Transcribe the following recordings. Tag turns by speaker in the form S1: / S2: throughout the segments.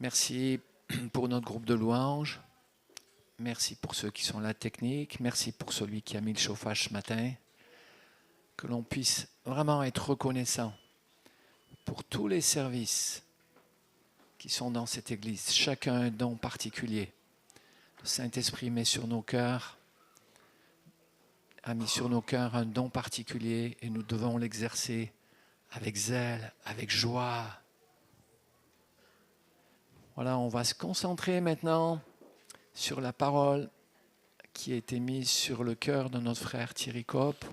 S1: Merci pour notre groupe de louanges. Merci pour ceux qui sont la technique. Merci pour celui qui a mis le chauffage ce matin. Que l'on puisse vraiment être reconnaissant pour tous les services qui sont dans cette église. Chacun un don particulier. Le Saint-Esprit met sur nos cœurs, a mis sur nos cœurs un don particulier et nous devons l'exercer avec zèle, avec joie. Voilà, on va se concentrer maintenant sur la parole qui a été mise sur le cœur de notre frère Thierry Copp.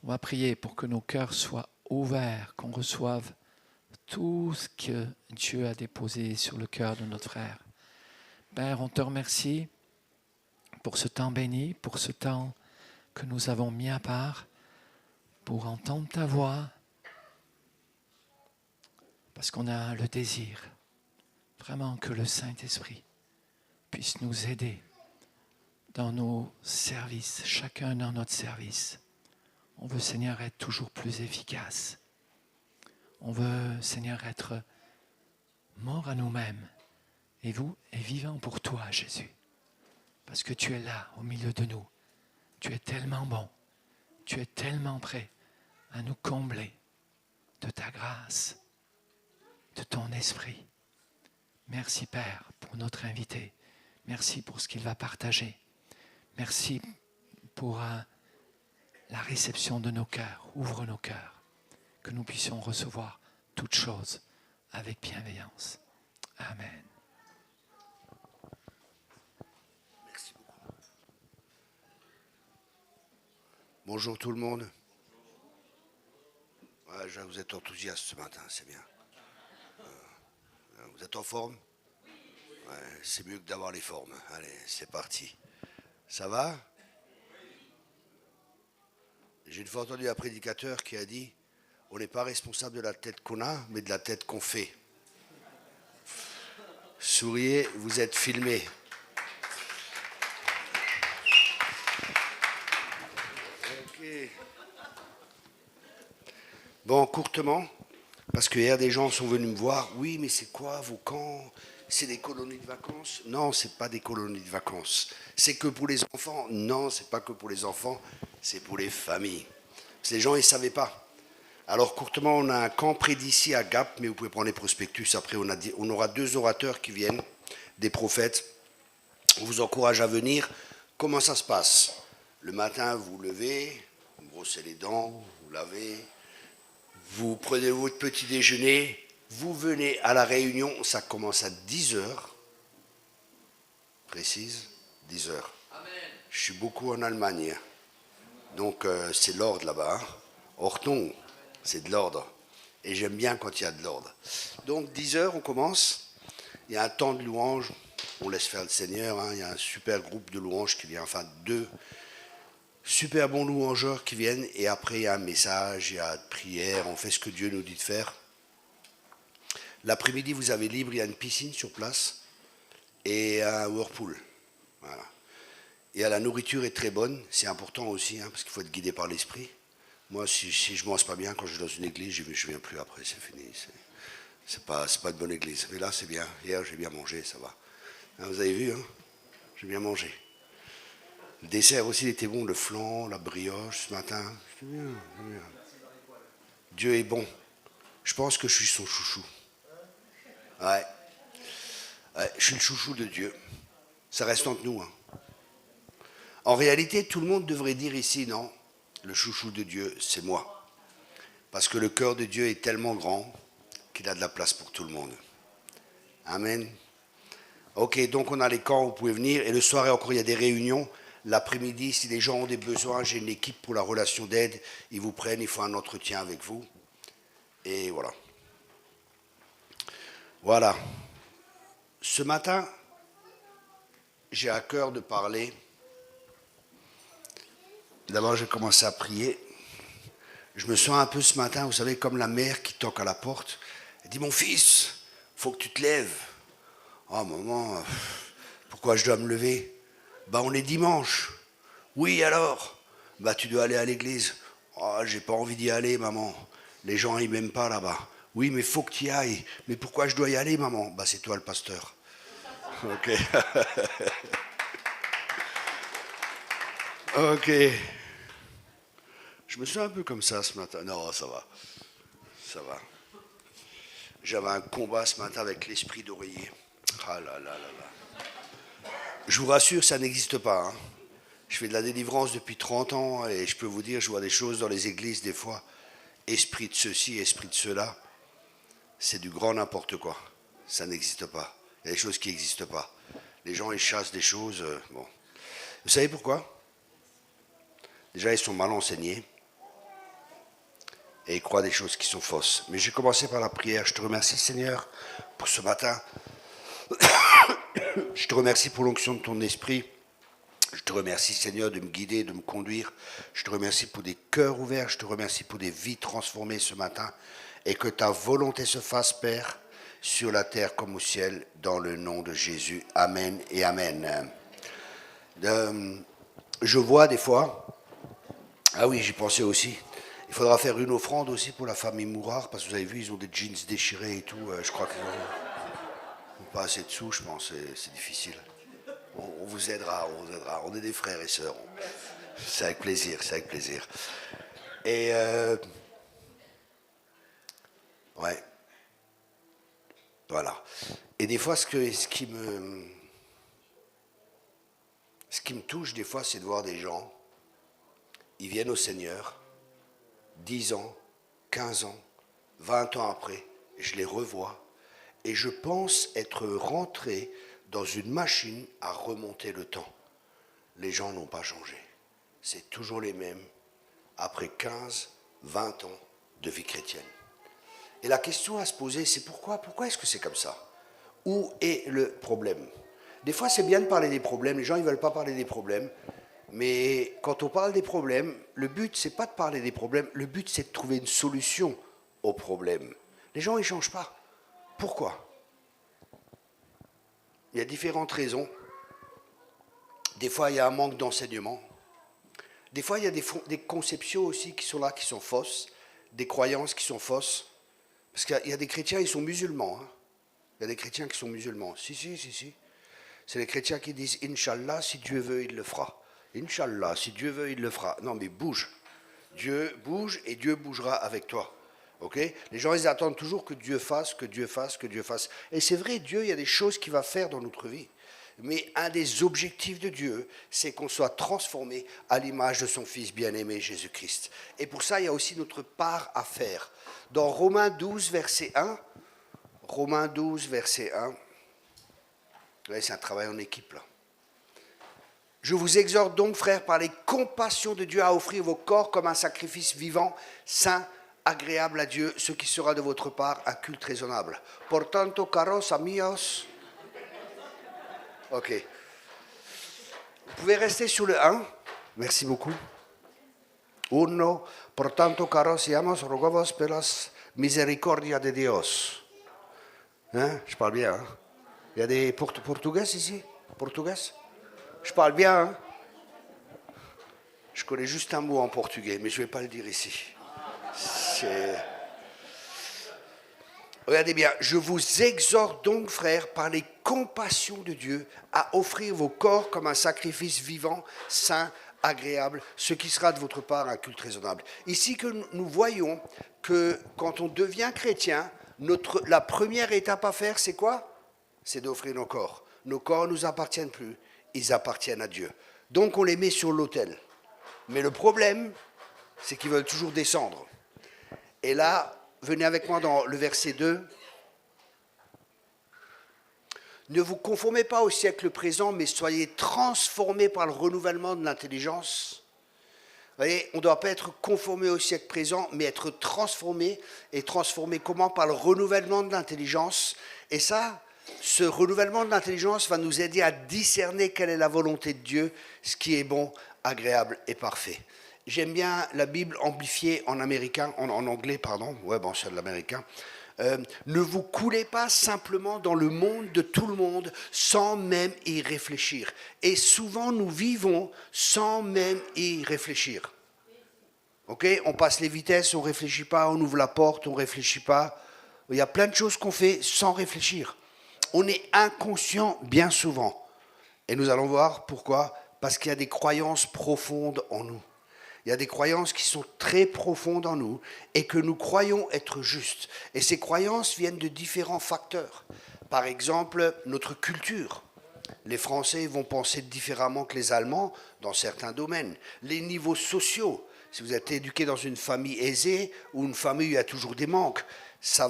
S1: On va prier pour que nos cœurs soient ouverts, qu'on reçoive tout ce que Dieu a déposé sur le cœur de notre frère. Père, on te remercie pour ce temps béni, pour ce temps que nous avons mis à part, pour entendre ta voix, parce qu'on a le désir vraiment que le Saint-Esprit puisse nous aider dans nos services, chacun dans notre service. On veut, Seigneur, être toujours plus efficace. On veut, Seigneur, être mort à nous-mêmes et vivant pour toi, Jésus. Parce que tu es là, au milieu de nous. Tu es tellement bon. Tu es tellement prêt à nous combler de ta grâce, de ton esprit. Merci, Père, pour notre invité. Merci pour ce qu'il va partager. Merci pour la réception de nos cœurs. Ouvre nos cœurs, que nous puissions recevoir toutes choses avec bienveillance. Amen.
S2: Merci beaucoup. Bonjour tout le monde. Ouais, vous êtes enthousiaste ce matin, c'est bien. Vous êtes en forme? Ouais, c'est mieux que d'avoir les formes. Allez, c'est parti. Ça va? J'ai une fois entendu un prédicateur qui a dit « On n'est pas responsable de la tête qu'on a, mais de la tête qu'on fait. » Souriez, vous êtes filmés. Okay. Bon, courtement, parce que hier des gens sont venus me voir. Oui, mais c'est quoi vos camps? C'est des colonies de vacances? Non, c'est pas des colonies de vacances. C'est que pour les enfants? Non, c'est pas que pour les enfants, c'est pour les familles. Parce que les gens, ils savaient pas. Alors, courtement, on a un camp près d'ici à Gap, mais vous pouvez prendre les prospectus. Après, on aura 2 orateurs qui viennent, des prophètes. On vous encourage à venir. Comment ça se passe? Le matin, vous vous levez, vous brossez les dents, vous lavez, vous prenez votre petit déjeuner, vous venez à la réunion, ça commence à 10h. Précise, 10h. Amen. Je suis beaucoup en Allemagne, donc c'est l'ordre là-bas. Orton, c'est de l'ordre. Et j'aime bien quand il y a de l'ordre. Donc 10h, on commence. Il y a un temps de louange, on laisse faire le Seigneur. Il y a un super groupe de louanges qui vient, enfin 2 super bons louangeurs qui viennent. Et après, il y a un message, il y a de prière, on fait ce que Dieu nous dit de faire. L'après-midi, vous avez libre, il y a une piscine sur place et un whirlpool. Voilà. Et la nourriture est très bonne, c'est important aussi, parce qu'il faut être guidé par l'esprit. Moi, si je ne mange pas bien, quand je vais dans une église, je ne viens plus après, c'est fini. C'est pas une bonne église. Mais là, c'est bien. Hier, j'ai bien mangé, ça va. Vous avez vu, j'ai bien mangé. Le dessert aussi était bon, le flan, la brioche ce matin. C'était bien, c'était bien. Dieu est bon. Je pense que je suis son chouchou. Ouais, je suis le chouchou de Dieu. Ça reste entre nous. En réalité, tout le monde devrait dire ici, non, le chouchou de Dieu, c'est moi. Parce que le cœur de Dieu est tellement grand qu'il a de la place pour tout le monde. Amen. Ok, donc on a les camps, vous pouvez venir. Et le soir, encore, il y a des réunions. L'après-midi, si les gens ont des besoins, j'ai une équipe pour la relation d'aide. Ils vous prennent, ils font un entretien avec vous. Et voilà. Voilà. Ce matin, j'ai à cœur de parler. D'abord, j'ai commencé à prier. Je me sens un peu ce matin, vous savez, comme la mère qui toque à la porte. Elle dit, mon fils, faut que tu te lèves. Oh, maman, pourquoi je dois me lever? On est dimanche. Oui, alors? Tu dois aller à l'église. Oh, j'ai pas envie d'y aller, maman. Les gens, ils m'aiment pas là-bas. Oui, mais il faut que tu y ailles. Mais pourquoi je dois y aller, maman? Bah, c'est toi le pasteur. Ok. Ok. Je me sens un peu comme ça ce matin. Non, ça va. Ça va. J'avais un combat ce matin avec l'esprit d'oreiller. Ah là là là là. Je vous rassure, ça n'existe pas. Hein. Je fais de la délivrance depuis 30 ans et je peux vous dire, je vois des choses dans les églises des fois. Esprit de ceci, esprit de cela. C'est du grand n'importe quoi. Ça n'existe pas. Il y a des choses qui n'existent pas. Les gens, ils chassent des choses. Bon. Vous savez pourquoi? Déjà, ils sont mal enseignés. Et ils croient des choses qui sont fausses. Mais j'ai commencé par la prière. Je te remercie, Seigneur, pour ce matin. Je te remercie pour l'onction de ton esprit. Je te remercie, Seigneur, de me guider, de me conduire. Je te remercie pour des cœurs ouverts. Je te remercie pour des vies transformées ce matin. Et que ta volonté se fasse, Père, sur la terre comme au ciel, dans le nom de Jésus. Amen et Amen. Je vois des fois, ah oui, j'y pensais aussi, il faudra faire une offrande aussi pour la famille Mourard, parce que vous avez vu, ils ont des jeans déchirés et tout. Je crois qu'ils n'ont pas assez de sous, je pense, c'est difficile. On vous aidera, on vous aidera. On est des frères et sœurs. C'est avec plaisir, c'est avec plaisir. Et ouais. Voilà. Et des fois, ce qui me touche, des fois, c'est de voir des gens, ils viennent au Seigneur, 10 ans, 15 ans, 20 ans après, je les revois, et je pense être rentré dans une machine à remonter le temps. Les gens n'ont pas changé. C'est toujours les mêmes, après 15, 20 ans de vie chrétienne. Et la question à se poser, c'est pourquoi est-ce que c'est comme ça? Où est le problème? Des fois, c'est bien de parler des problèmes. Les gens, ils ne veulent pas parler des problèmes. Mais quand on parle des problèmes, le but, c'est pas de parler des problèmes. Le but, c'est de trouver une solution aux problèmes. Les gens, ils ne changent pas. Pourquoi? Il y a différentes raisons. Des fois, il y a un manque d'enseignement. Des fois, il y a des conceptions aussi qui sont là, qui sont fausses. Des croyances qui sont fausses. Parce qu'il y a des chrétiens, ils sont musulmans. Hein. Il y a des chrétiens qui sont musulmans. Si. C'est les chrétiens qui disent « Inch'Allah, si Dieu veut, il le fera ». « Inch'Allah, si Dieu veut, il le fera ». Non, mais bouge. Dieu bouge et Dieu bougera avec toi. Okay? Les gens, ils attendent toujours que Dieu fasse, que Dieu fasse, que Dieu fasse. Et c'est vrai, Dieu, il y a des choses qu'il va faire dans notre vie. Mais un des objectifs de Dieu, c'est qu'on soit transformé à l'image de son Fils bien-aimé, Jésus-Christ. Et pour ça, il y a aussi notre part à faire. Dans Romains 12, verset 1, Romains 12, verset 1, ouais, c'est un travail en équipe, là. Je vous exhorte donc, frères, par les compassions de Dieu, à offrir vos corps comme un sacrifice vivant, saint, agréable à Dieu, ce qui sera de votre part un culte raisonnable. Portanto, caros amigos. Ok. Vous pouvez rester sur le 1. Merci beaucoup. Uno, portanto, caros amigos, rogamos por las misericordias de Dios. Hein? Je parle bien. Hein? Il y a des portugais ici? Portugais? Je parle bien, hein? Je connais juste un mot en portugais, mais je ne vais pas le dire ici. Regardez bien, je vous exhorte donc, frères, par les compassions de Dieu, à offrir vos corps comme un sacrifice vivant, saint, agréable, ce qui sera de votre part un culte raisonnable. Ici que nous voyons que quand on devient chrétien, la première étape à faire, c'est quoi? C'est d'offrir nos corps. Nos corps ne nous appartiennent plus. Ils appartiennent à Dieu. Donc on les met sur l'autel. Mais le problème, c'est qu'ils veulent toujours descendre. Et là, venez avec moi dans le verset 2. Ne vous conformez pas au siècle présent, mais soyez transformés par le renouvellement de l'intelligence. Vous voyez, on ne doit pas être conformé au siècle présent, mais être transformé. Et transformé comment? Par le renouvellement de l'intelligence. Et ça, ce renouvellement de l'intelligence va nous aider à discerner quelle est la volonté de Dieu, ce qui est bon, agréable et parfait. J'aime bien la Bible amplifiée en américain, en anglais, pardon. Ouais, bon, c'est de l'américain. Ne vous coulez pas simplement dans le monde de tout le monde sans même y réfléchir. Et souvent, nous vivons sans même y réfléchir. Ok? On passe les vitesses, on ne réfléchit pas, on ouvre la porte, on ne réfléchit pas. Il y a plein de choses qu'on fait sans réfléchir. On est inconscient bien souvent. Et nous allons voir pourquoi. Parce qu'il y a des croyances profondes en nous. Il y a des croyances qui sont très profondes en nous et que nous croyons être justes. Et ces croyances viennent de différents facteurs. Par exemple, notre culture. Les Français vont penser différemment que les Allemands dans certains domaines. Les niveaux sociaux. Si vous êtes éduqué dans une famille aisée ou une famille où il y a toujours des manques, ça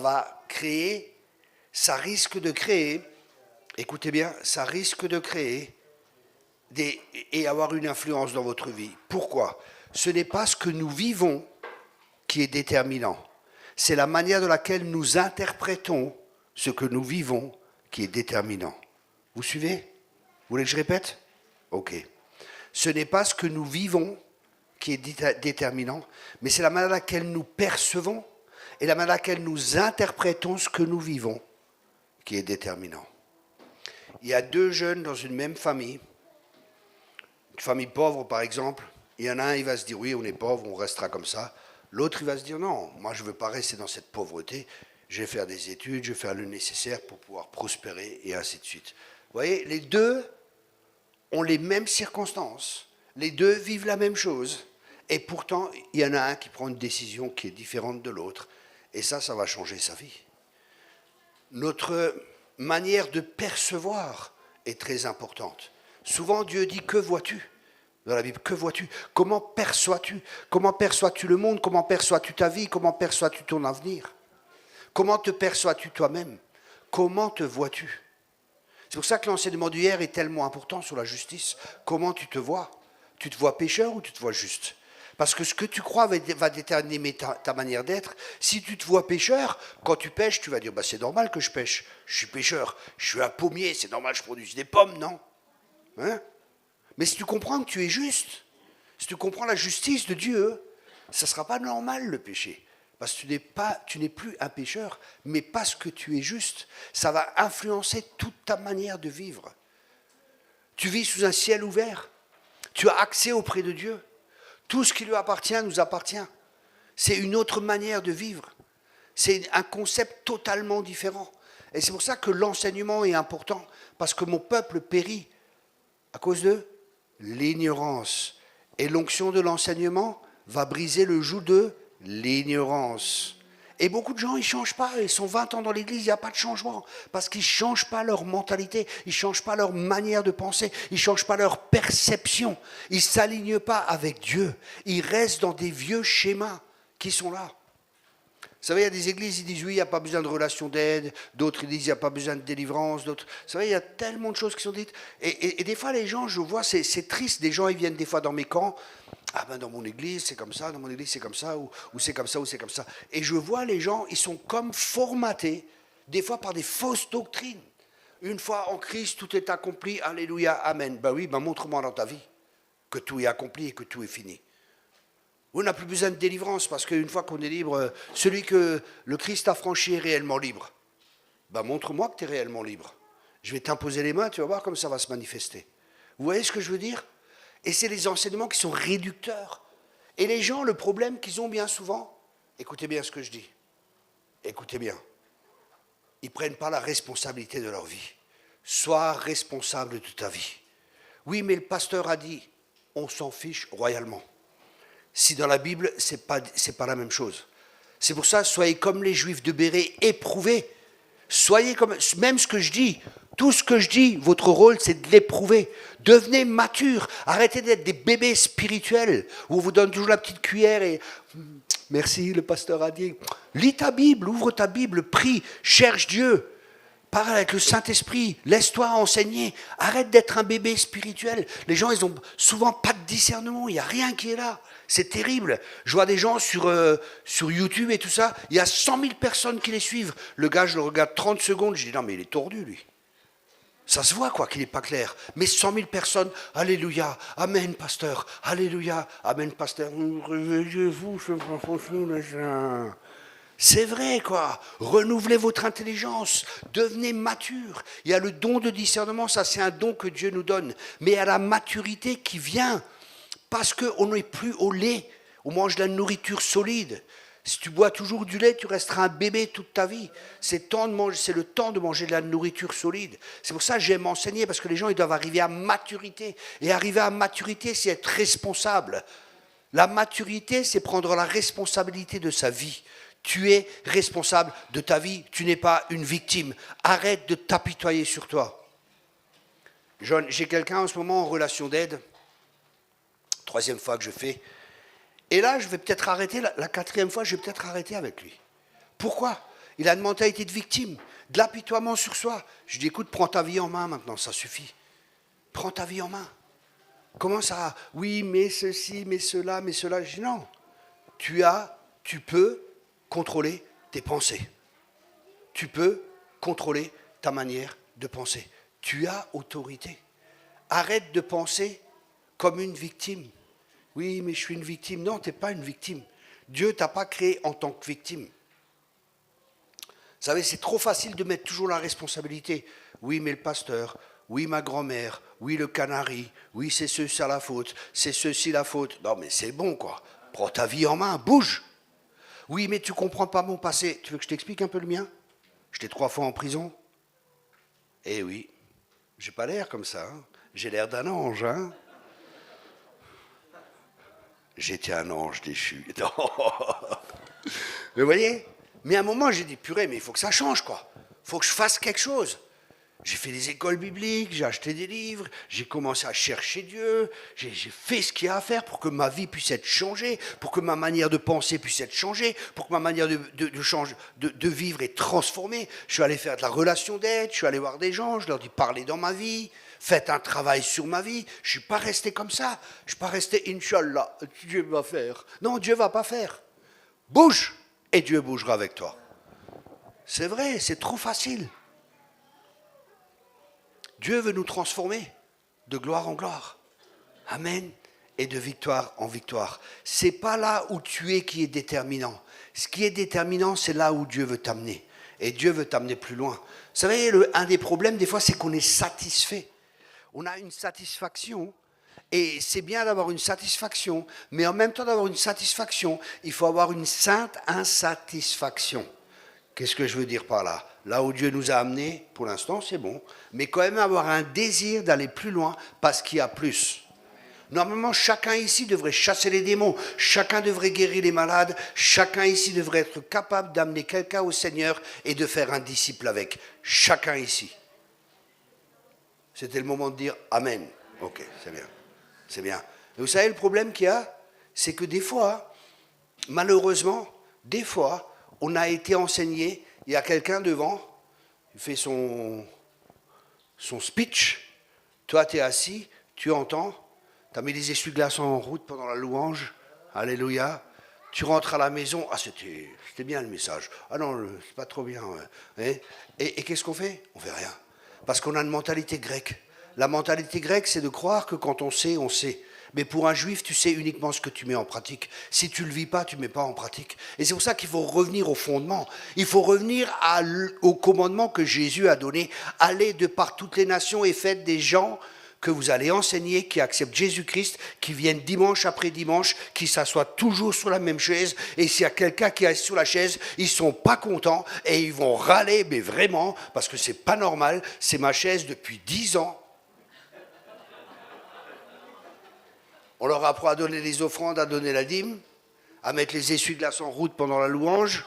S2: risque de créer, écoutez bien, ça risque de créer et avoir une influence dans votre vie. Pourquoi ? Ce n'est pas ce que nous vivons qui est déterminant. C'est la manière de laquelle nous interprétons ce que nous vivons qui est déterminant. Vous suivez ? Vous voulez que je répète ? Ok. Ce n'est pas ce que nous vivons qui est déterminant, mais c'est la manière dans laquelle nous percevons et la manière dans laquelle nous interprétons ce que nous vivons qui est déterminant. Il y a 2 jeunes dans une même famille, une famille pauvre par exemple. Il y en a un, il va se dire, oui, on est pauvre, on restera comme ça. L'autre, il va se dire, non, moi, je ne veux pas rester dans cette pauvreté. Je vais faire des études, je vais faire le nécessaire pour pouvoir prospérer, et ainsi de suite. Vous voyez, les 2 ont les mêmes circonstances. Les 2 vivent la même chose. Et pourtant, il y en a un qui prend une décision qui est différente de l'autre. Et ça va changer sa vie. Notre manière de percevoir est très importante. Souvent, Dieu dit, que vois-tu ? Dans la Bible, que vois-tu ? Comment perçois-tu ? Comment perçois-tu le monde ? Comment perçois-tu ta vie ? Comment perçois-tu ton avenir ? Comment te perçois-tu toi-même ? Comment te vois-tu ? C'est pour ça que l'enseignement d'hier est tellement important sur la justice. Comment tu te vois ? Tu te vois pécheur ou tu te vois juste ? Parce que ce que tu crois va déterminer ta manière d'être. Si tu te vois pécheur, quand tu pêches, tu vas dire, c'est normal que je pêche. Je suis pécheur, je suis un pommier, c'est normal que je produise des pommes, non ? Hein ? Mais si tu comprends que tu es juste, si tu comprends la justice de Dieu, ça ne sera pas normal le péché. Parce que tu n'es plus un pécheur, mais parce que tu es juste, ça va influencer toute ta manière de vivre. Tu vis sous un ciel ouvert, tu as accès auprès de Dieu. Tout ce qui lui appartient nous appartient. C'est une autre manière de vivre. C'est un concept totalement différent. Et c'est pour ça que l'enseignement est important, parce que mon peuple périt à cause de l'ignorance. Et l'onction de l'enseignement va briser le joug de l'ignorance. Et beaucoup de gens, ils ne changent pas. Ils sont 20 ans dans l'église, il n'y a pas de changement. Parce qu'ils ne changent pas leur mentalité, ils ne changent pas leur manière de penser, ils ne changent pas leur perception. Ils ne s'alignent pas avec Dieu. Ils restent dans des vieux schémas qui sont là. Vous savez, il y a des églises, ils disent oui, il n'y a pas besoin de relation d'aide. D'autres, ils disent il n'y a pas besoin de délivrance. D'autres, vous savez, il y a tellement de choses qui sont dites. Et des fois, les gens, je vois, c'est triste. Des gens, ils viennent des fois dans mes camps. Ah ben, dans mon église, c'est comme ça. Dans mon église, c'est comme ça. Ou c'est comme ça, ou c'est comme ça. Et je vois les gens, ils sont comme formatés, des fois par des fausses doctrines. Une fois en Christ, tout est accompli. Alléluia, amen. Ben oui, montre-moi dans ta vie que tout est accompli et que tout est fini. On n'a plus besoin de délivrance parce qu'une fois qu'on est libre, celui que le Christ a franchi est réellement libre. Montre-moi que tu es réellement libre. Je vais t'imposer les mains, tu vas voir comme ça va se manifester. Vous voyez ce que je veux dire ? Et c'est les enseignements qui sont réducteurs. Et les gens, le problème qu'ils ont bien souvent, écoutez bien ce que je dis, écoutez bien, ils ne prennent pas la responsabilité de leur vie. Sois responsable de ta vie. Oui, mais le pasteur a dit, on s'en fiche royalement. Si dans la Bible, ce n'est pas la même chose. C'est pour ça, soyez comme les Juifs de Bérée, éprouvés. Soyez comme, même ce que je dis, tout ce que je dis, votre rôle, c'est de l'éprouver. Devenez mature. Arrêtez d'être des bébés spirituels, où on vous donne toujours la petite cuillère et merci, le pasteur a dit. Lis ta Bible, ouvre ta Bible, prie, cherche Dieu. Parle avec le Saint-Esprit, laisse-toi enseigner. Arrête d'être un bébé spirituel. Les gens, ils n'ont souvent pas de discernement, il n'y a rien qui est là. C'est terrible. Je vois des gens sur YouTube et tout ça, il y a 100 000 personnes qui les suivent. Le gars, je le regarde 30 secondes, je dis non mais il est tordu lui. Ça se voit quoi qu'il n'est pas clair. Mais 100 000 personnes, alléluia, amen pasteur, alléluia, amen pasteur. Réveillez-vous, c'est vrai quoi. Renouvelez votre intelligence, devenez mature. Il y a le don de discernement, ça c'est un don que Dieu nous donne. Mais il y a la maturité qui vient. Parce qu'on n'est plus au lait, on mange de la nourriture solide. Si tu bois toujours du lait, tu resteras un bébé toute ta vie. C'est le temps de manger de la nourriture solide. C'est pour ça que j'aime enseigner, parce que les gens ils doivent arriver à maturité. Et arriver à maturité, c'est être responsable. La maturité, c'est prendre la responsabilité de sa vie. Tu es responsable de ta vie, tu n'es pas une victime. Arrête de t'apitoyer sur toi. J'ai quelqu'un en ce moment en relation d'aide, 3e fois que je fais. Et là, je vais peut-être arrêter, la 4e fois, je vais peut-être arrêter avec lui. Pourquoi? Il a une mentalité de victime, de l'apitoiement sur soi. Je dis, écoute, prends ta vie en main maintenant, ça suffit. Prends ta vie en main. Comment ça? Oui, mais ceci, mais cela, mais cela. Je dis, non. Tu peux contrôler tes pensées. Tu peux contrôler ta manière de penser. Tu as autorité. Arrête de penser comme une victime. Oui, mais je suis une victime. Non, tu n'es pas une victime. Dieu ne t'a pas créé en tant que victime. Vous savez, c'est trop facile de mettre toujours la responsabilité. Oui, mais le pasteur, oui, ma grand-mère, oui, le canari, oui, c'est ceci la faute, c'est ceci la faute. Non, mais c'est bon, quoi. Prends ta vie en main, bouge. Oui, mais tu ne comprends pas mon passé. Tu veux que je t'explique un peu le mien? J'étais 3 fois en prison. Eh oui, j'ai pas l'air comme ça. Hein. J'ai l'air d'un ange, hein. J'étais un ange déchu. Mais vous voyez? Mais à un moment, j'ai dit, purée, mais il faut que ça change, quoi. Il faut que je fasse quelque chose. J'ai fait des écoles bibliques, j'ai acheté des livres, j'ai commencé à chercher Dieu, j'ai fait ce qu'il y a à faire pour que ma vie puisse être changée, pour que ma manière de penser puisse être changée, pour que ma manière de vivre est transformée. Je suis allé faire de la relation d'aide, je suis allé voir des gens, je leur dis, parlez dans ma vie. Faites un travail sur ma vie. Je ne suis pas resté comme ça. Je ne suis pas resté, Inch'Allah, Dieu va faire. Non, Dieu ne va pas faire. Bouge et Dieu bougera avec toi. C'est vrai, c'est trop facile. Dieu veut nous transformer de gloire en gloire. Amen. Et de victoire en victoire. Ce n'est pas là où tu es qui est déterminant. Ce qui est déterminant, c'est là où Dieu veut t'amener. Et Dieu veut t'amener plus loin. Vous savez, un des problèmes, des fois, c'est qu'on est satisfait. On a une satisfaction, et c'est bien d'avoir une satisfaction, mais en même temps d'avoir une satisfaction, il faut avoir une sainte insatisfaction. Qu'est-ce que je veux dire par là? Là où Dieu nous a amenés, pour l'instant, c'est bon, mais quand même avoir un désir d'aller plus loin, parce qu'il y a plus. Normalement, chacun ici devrait chasser les démons, chacun devrait guérir les malades, chacun ici devrait être capable d'amener quelqu'un au Seigneur et de faire un disciple avec. Chacun ici. C'était le moment de dire Amen. Ok, c'est bien. C'est bien. Mais vous savez, le problème qu'il y a, c'est que des fois, malheureusement, des fois, on a été enseigné, il y a quelqu'un devant, il fait son speech, toi tu es assis, tu entends, tu as mis les essuie-glaces en route pendant la louange, alléluia, tu rentres à la maison, ah c'était bien le message, ah non, c'est pas trop bien. Ouais. Et qu'est-ce qu'on fait? On fait rien. Parce qu'on a une mentalité grecque. La mentalité grecque, c'est de croire que quand on sait, on sait. Mais pour un juif, tu sais uniquement ce que tu mets en pratique. Si tu ne le vis pas, tu ne mets pas en pratique. Et c'est pour ça qu'il faut revenir au fondement. Il faut revenir au commandement que Jésus a donné. Allez de par toutes les nations et faites des gens que vous allez enseigner, qui acceptent Jésus-Christ, qui viennent dimanche après dimanche, qui s'assoient toujours sur la même chaise, et s'il y a quelqu'un qui est sur la chaise, ils ne sont pas contents, et ils vont râler, mais vraiment, parce que c'est pas normal, c'est ma chaise depuis 10 ans. On leur apprend à donner les offrandes, à donner la dîme, à mettre les essuie-glaces en route pendant la louange,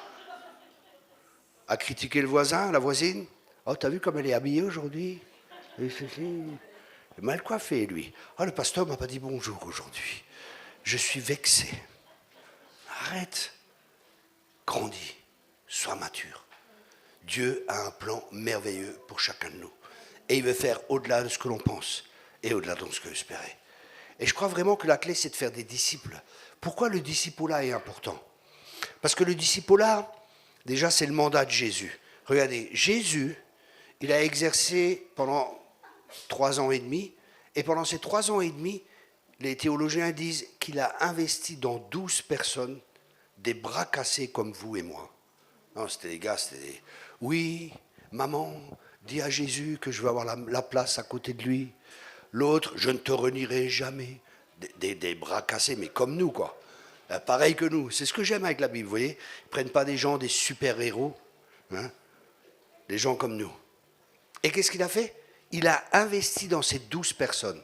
S2: à critiquer le voisin, la voisine. Oh, t'as vu comme elle est habillée aujourd'hui? Mal coiffé, lui. Oh, le pasteur ne m'a pas dit bonjour aujourd'hui. Je suis vexé. Arrête. Grandis. Sois mature. Dieu a un plan merveilleux pour chacun de nous. Et il veut faire au-delà de ce que l'on pense et au-delà de ce que l'on espérait. Et je crois vraiment que la clé, c'est de faire des disciples. Pourquoi le discipolat est important? Parce que le discipolat, déjà, c'est le mandat de Jésus. Regardez, Jésus, il a exercé pendant 3 ans et demi, et pendant ces 3 ans et demi, les théologiens disent qu'il a investi dans 12 personnes, des bras cassés comme vous et moi. Non, c'était des gars, c'était des... Oui, maman, dis à Jésus que je veux avoir la place à côté de lui. L'autre, je ne te renierai jamais. Des bras cassés, mais comme nous, quoi. Pareil que nous. C'est ce que j'aime avec la Bible, vous voyez. Ils ne prennent pas des gens, des super-héros, hein, des gens comme nous. Et qu'est-ce qu'il a fait? Il a investi dans ces 12 personnes.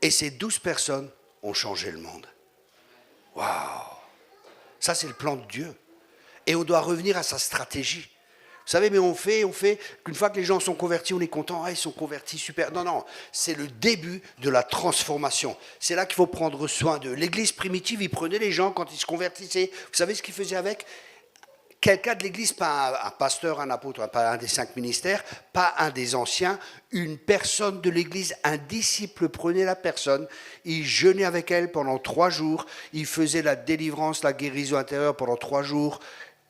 S2: Et ces 12 personnes ont changé le monde. Waouh! Ça, c'est le plan de Dieu. Et on doit revenir à sa stratégie. Vous savez, mais on fait qu'une fois que les gens sont convertis, on est content, ils sont convertis, super. Non, non, c'est le début de la transformation. C'est là qu'il faut prendre soin d'eux. L'église primitive, ils prenaient les gens quand ils se convertissaient. Vous savez ce qu'ils faisaient avec? Quelqu'un de l'église, pas un pasteur, un apôtre, pas un des 5 ministères, pas un des anciens, une personne de l'église, un disciple prenait la personne, il jeûnait avec elle pendant 3 jours, il faisait la délivrance, la guérison intérieure pendant 3 jours,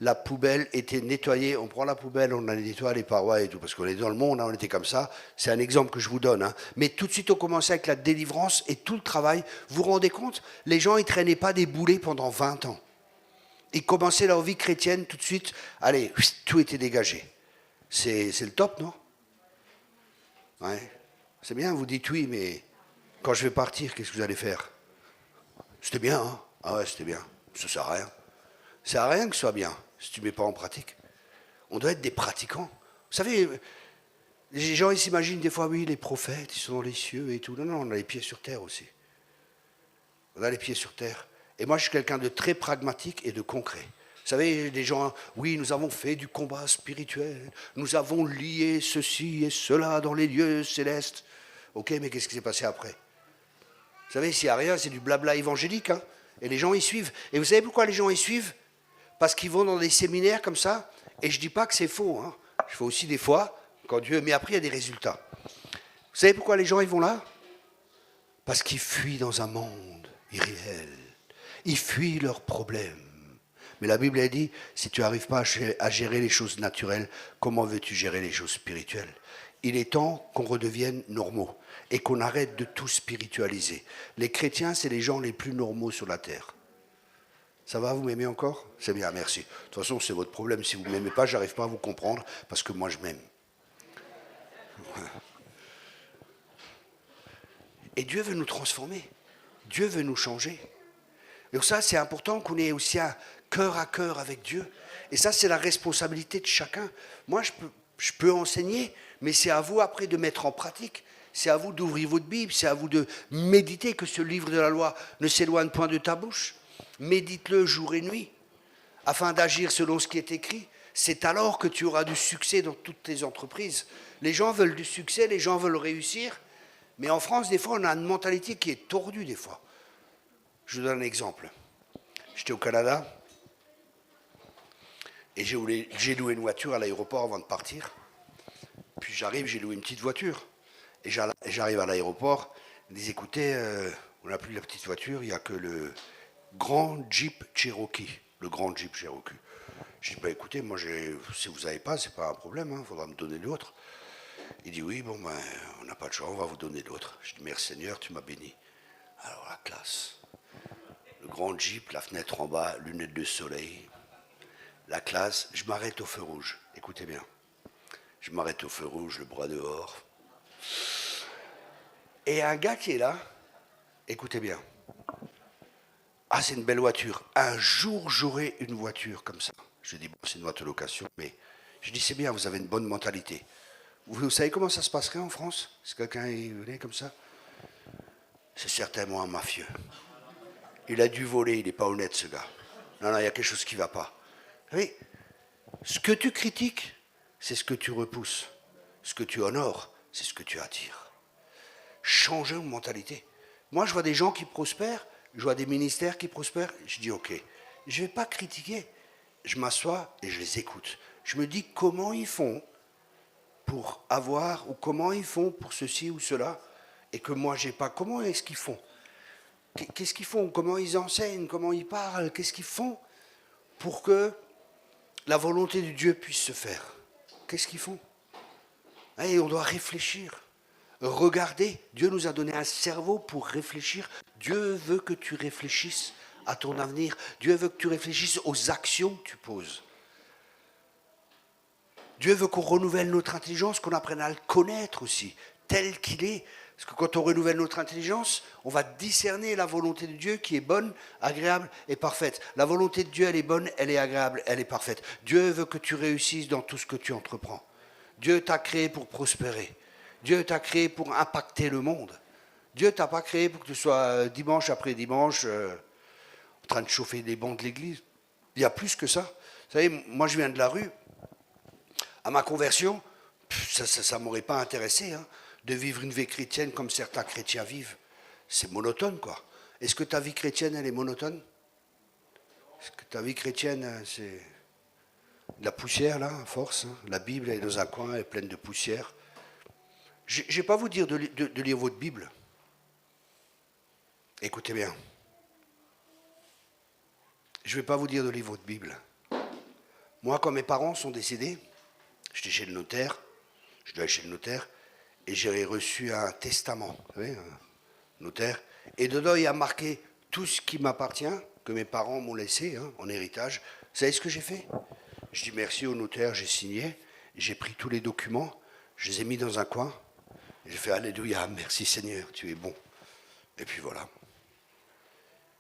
S2: la poubelle était nettoyée, on prend la poubelle, on nettoie les parois et tout, parce qu'on est dans le monde, hein, on était comme ça, c'est un exemple que je vous donne. Hein. Mais tout de suite, on commençait avec la délivrance et tout le travail. Vous vous rendez compte? Les gens, ils ne traînaient pas des boulets pendant 20 ans. Ils commençaient leur vie chrétienne tout de suite, allez, tout était dégagé. C'est le top, non? Ouais. C'est bien, vous dites oui, mais quand je vais partir, qu'est-ce que vous allez faire? C'était bien, hein? Ah ouais, c'était bien. Ça sert à rien. Ça sert à rien que ce soit bien, si tu ne mets pas en pratique. On doit être des pratiquants. Vous savez, les gens, ils s'imaginent des fois, oui, les prophètes, ils sont dans les cieux et tout. Non, non, on a les pieds sur terre aussi. On a les pieds sur terre. Et moi, je suis quelqu'un de très pragmatique et de concret. Vous savez, les gens, oui, nous avons fait du combat spirituel, nous avons lié ceci et cela dans les lieux célestes. Ok, mais qu'est-ce qui s'est passé après? Vous savez, s'il n'y a rien, c'est du blabla évangélique. Hein, et les gens y suivent. Et vous savez pourquoi les gens y suivent? Parce qu'ils vont dans des séminaires comme ça. Et je ne dis pas que c'est faux. Hein. Je fais aussi des fois, quand Dieu... Mais après, il y a des résultats. Vous savez pourquoi les gens ils vont là? Parce qu'ils fuient dans un monde irréel. Ils fuient leurs problèmes. Mais la Bible a dit, si tu n'arrives pas à gérer les choses naturelles, comment veux-tu gérer les choses spirituelles? Il est temps qu'on redevienne normaux et qu'on arrête de tout spiritualiser. Les chrétiens, c'est les gens les plus normaux sur la terre. Ça va, vous m'aimez encore? C'est bien, merci. De toute façon, c'est votre problème. Si vous ne m'aimez pas, je n'arrive pas à vous comprendre parce que moi, je m'aime. Et Dieu veut nous transformer. Dieu veut nous changer. Donc ça, c'est important qu'on ait aussi un cœur à cœur avec Dieu. Et ça, c'est la responsabilité de chacun. Moi, je peux enseigner, mais c'est à vous après de mettre en pratique. C'est à vous d'ouvrir votre Bible, c'est à vous de méditer, que ce livre de la loi ne s'éloigne point de ta bouche. Médite-le jour et nuit, afin d'agir selon ce qui est écrit. C'est alors que tu auras du succès dans toutes tes entreprises. Les gens veulent du succès, les gens veulent réussir. Mais en France, des fois, on a une mentalité qui est tordue, des fois. Je vous donne un exemple. J'étais au Canada et j'ai loué une voiture à l'aéroport avant de partir. Puis j'arrive, j'ai loué une petite voiture. Et j'arrive à l'aéroport, ils disent, écoutez, on n'a plus la petite voiture, il n'y a que le grand Jeep Cherokee. Le grand Jeep Cherokee. Je dis, bah écoutez, moi, si vous n'avez pas, c'est pas un problème, il faudra me donner l'autre. Il dit, oui, bon, ben, on n'a pas de choix, on va vous donner l'autre. Je dis, merci Seigneur, tu m'as béni. Alors la classe. Le grand Jeep, la fenêtre en bas, lunettes de soleil. La classe, je m'arrête au feu rouge. Écoutez bien. Je m'arrête au feu rouge, le bras dehors. Et un gars qui est là, écoutez bien. Ah, c'est une belle voiture. Un jour, j'aurai une voiture comme ça. Je dis, bon, c'est une voiture de location, mais je dis, c'est bien, vous avez une bonne mentalité. Vous savez comment ça se passerait en France, si quelqu'un venait comme ça? C'est certainement un mafieux. Il a dû voler, il n'est pas honnête, ce gars. Non, non, il y a quelque chose qui ne va pas. Vous savez, ce que tu critiques, c'est ce que tu repousses. Ce que tu honores, c'est ce que tu attires. Changer de mentalité. Moi, je vois des gens qui prospèrent, je vois des ministères qui prospèrent, je dis, ok, je ne vais pas critiquer. Je m'assois et je les écoute. Je me dis comment ils font pour avoir, ou comment ils font pour ceci ou cela, et que moi, je n'ai pas. Comment est-ce qu'ils font? Qu'est-ce qu'ils font? Comment ils enseignent? Comment ils parlent? Qu'est-ce qu'ils font pour que la volonté de Dieu puisse se faire? Qu'est-ce qu'ils font? Et on doit réfléchir. Regardez, Dieu nous a donné un cerveau pour réfléchir. Dieu veut que tu réfléchisses à ton avenir. Dieu veut que tu réfléchisses aux actions que tu poses. Dieu veut qu'on renouvelle notre intelligence, qu'on apprenne à le connaître aussi, tel qu'il est. Vous Parce que quand on renouvelle notre intelligence, on va discerner la volonté de Dieu qui est bonne, agréable et parfaite. La volonté de Dieu, elle est bonne, elle est agréable, elle est parfaite. Dieu veut que tu réussisses dans tout ce que tu entreprends. Dieu t'a créé pour prospérer. Dieu t'a créé pour impacter le monde. Dieu t'a pas créé pour que tu sois dimanche après dimanche en train de chauffer les bancs de l'église. Il y a plus que ça. Vous savez, moi je viens de la rue. À ma conversion, ça ne m'aurait pas intéressé de vivre une vie chrétienne comme certains chrétiens vivent. C'est monotone, quoi. Est-ce que ta vie chrétienne, elle est monotone? Est-ce que ta vie chrétienne, c'est de la poussière, là, à force? La Bible, elle est dans un coin, elle est pleine de poussière. Je ne vais pas vous dire de lire votre Bible. Écoutez bien. Je ne vais pas vous dire de lire votre Bible. Moi, quand mes parents sont décédés, j'étais chez le notaire, je dois aller chez le notaire, et j'ai reçu un testament, vous savez, un notaire, et dedans il y a marqué tout ce qui m'appartient, que mes parents m'ont laissé en héritage. Vous savez ce que j'ai fait? Je dis merci au notaire, j'ai signé, j'ai pris tous les documents, je les ai mis dans un coin, et j'ai fait alléluia, merci Seigneur, tu es bon. Et puis voilà.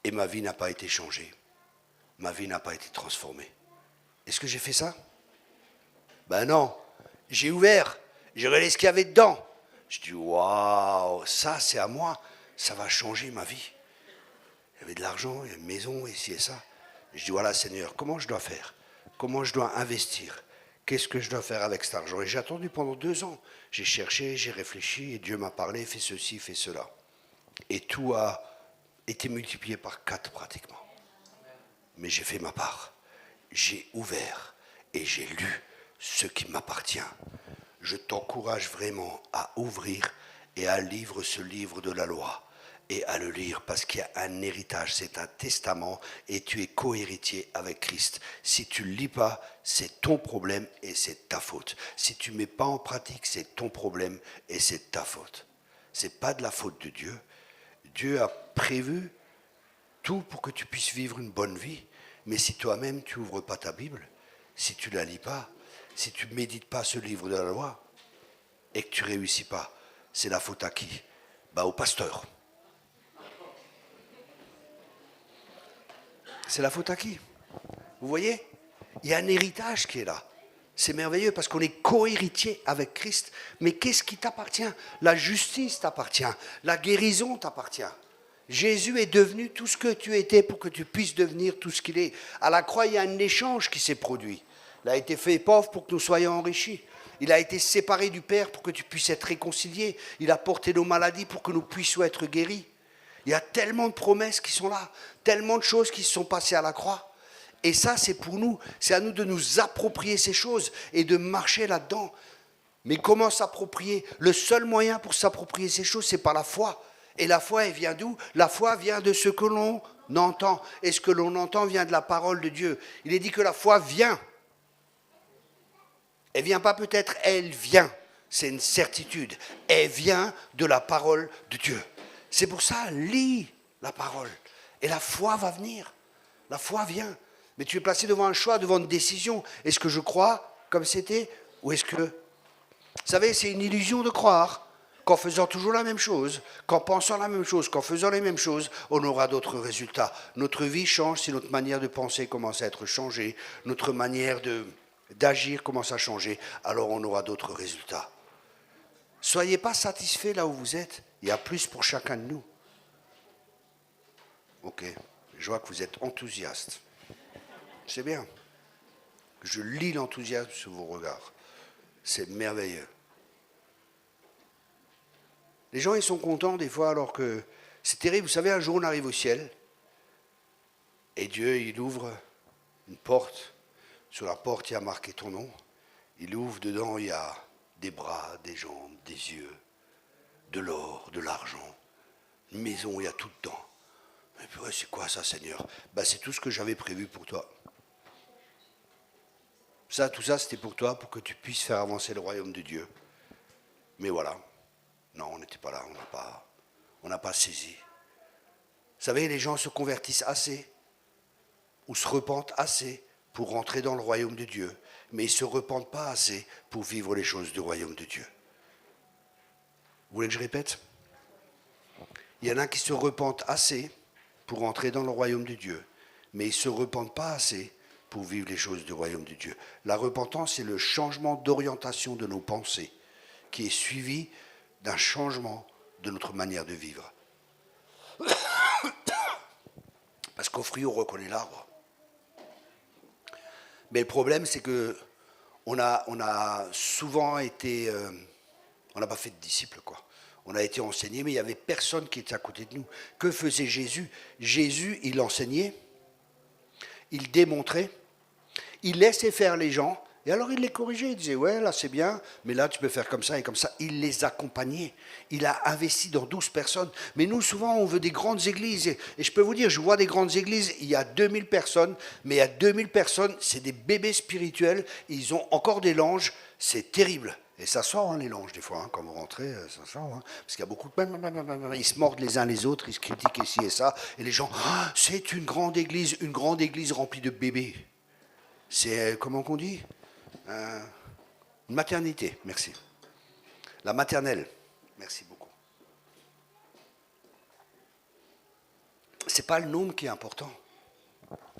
S2: Et ma vie n'a pas été changée, ma vie n'a pas été transformée. Est-ce que j'ai fait ça? Ben non, j'ai ouvert, j'ai regardé ce qu'il y avait dedans. Je dis, waouh, ça c'est à moi, ça va changer ma vie. Il y avait de l'argent, il y a une maison, ici et ça. Je dis, voilà Seigneur, comment je dois faire? Comment je dois investir? Qu'est-ce que je dois faire avec cet argent? Et j'ai attendu pendant 2 ans. J'ai cherché, j'ai réfléchi, et Dieu m'a parlé, fais ceci, fais cela. Et tout a été multiplié par 4 pratiquement. Mais j'ai fait ma part. J'ai ouvert et j'ai lu ce qui m'appartient. Je t'encourage vraiment à ouvrir et à lire ce livre de la loi et à le lire parce qu'il y a un héritage, c'est un testament et tu es co-héritier avec Christ. Si tu ne lis pas, c'est ton problème et c'est ta faute. Si tu ne mets pas en pratique, c'est ton problème et c'est ta faute. Ce n'est pas de la faute de Dieu. Dieu a prévu tout pour que tu puisses vivre une bonne vie. Mais si toi-même tu n'ouvres pas ta Bible, si tu ne la lis pas, si tu ne médites pas ce livre de la loi et que tu ne réussis pas, c'est la faute à qui? Au pasteur. C'est la faute à qui? Vous voyez? Il y a un héritage qui est là. C'est merveilleux parce qu'on est co-héritier avec Christ. Mais qu'est-ce qui t'appartient? La justice t'appartient. La guérison t'appartient. Jésus est devenu tout ce que tu étais pour que tu puisses devenir tout ce qu'il est. À la croix, il y a un échange qui s'est produit. Il a été fait pauvre pour que nous soyons enrichis. Il a été séparé du Père pour que tu puisses être réconcilié. Il a porté nos maladies pour que nous puissions être guéris. Il y a tellement de promesses qui sont là, tellement de choses qui se sont passées à la croix. Et ça, c'est pour nous. C'est à nous de nous approprier ces choses et de marcher là-dedans. Mais comment s'approprier? Le seul moyen pour s'approprier ces choses, c'est par la foi. Et la foi, elle vient d'où? La foi vient de ce que l'on entend. Et ce que l'on entend vient de la parole de Dieu. Il est dit que la foi vient. Elle ne vient pas peut-être, elle vient. C'est une certitude. Elle vient de la parole de Dieu. C'est pour ça, lis la parole. Et la foi va venir. La foi vient. Mais tu es placé devant un choix, devant une décision. Est-ce que je crois comme c'était? Ou est-ce que... Vous savez, c'est une illusion de croire qu'en faisant toujours la même chose, qu'en pensant la même chose, qu'en faisant les mêmes choses, on aura d'autres résultats. Notre vie change si notre manière de penser commence à être changée. Notre manière d'agir commence à changer. Alors on aura d'autres résultats. Soyez pas satisfaits là où vous êtes. Il y a plus pour chacun de nous. Ok, je vois que vous êtes enthousiaste. C'est bien. Je lis l'enthousiasme sur vos regards. C'est merveilleux. Les gens, ils sont contents des fois alors que... C'est terrible, vous savez, un jour on arrive au ciel et Dieu, il ouvre une porte. Sur la porte, il y a marqué ton nom. Il ouvre, dedans, il y a des bras, des jambes, des yeux, de l'or, de l'argent, une maison, il y a tout dedans. Mais puis, ouais, c'est quoi ça, Seigneur? C'est tout ce que j'avais prévu pour toi. Ça, tout ça, c'était pour toi, pour que tu puisses faire avancer le royaume de Dieu. Mais voilà. Non, on n'était pas là, on n'a pas saisi. Vous savez, les gens se convertissent assez, ou se repentent assez, pour rentrer dans le royaume de Dieu. Mais ils ne se repentent pas assez pour vivre les choses du royaume de Dieu. Vous voulez que je répète? Il y en a qui se repentent assez pour entrer dans le royaume de Dieu, mais ils ne se repentent pas assez pour vivre les choses du royaume de Dieu. La repentance, c'est le changement d'orientation de nos pensées, qui est suivi d'un changement de notre manière de vivre. Parce qu'au fruit, on reconnaît l'arbre. Mais le problème, c'est que on a souvent été... on n'a pas fait de disciples, quoi. On a été enseigné, mais il n'y avait personne qui était à côté de nous. Que faisait Jésus? Jésus, il enseignait, il démontrait, il laissait faire les gens, et alors il les corrigeait. Il disait, ouais, là c'est bien, mais là tu peux faire comme ça et comme ça. Il les accompagnait. Il a investi dans 12 personnes. Mais nous, souvent, on veut des grandes églises. Et je peux vous dire, je vois des grandes églises, il y a 2000 personnes, mais il y a 2000 personnes, c'est des bébés spirituels, ils ont encore des langes, c'est terrible. Et ça sort, hein, les langes, des fois, hein, quand vous rentrez, ça sort. Hein, parce qu'il y a beaucoup de... Ils se mordent les uns les autres, ils se critiquent ici et ça. Et les gens, ah, c'est une grande église remplie de bébés. C'est, comment qu'on dit une maternité, merci. La maternelle, merci beaucoup. C'est pas le nombre qui est important.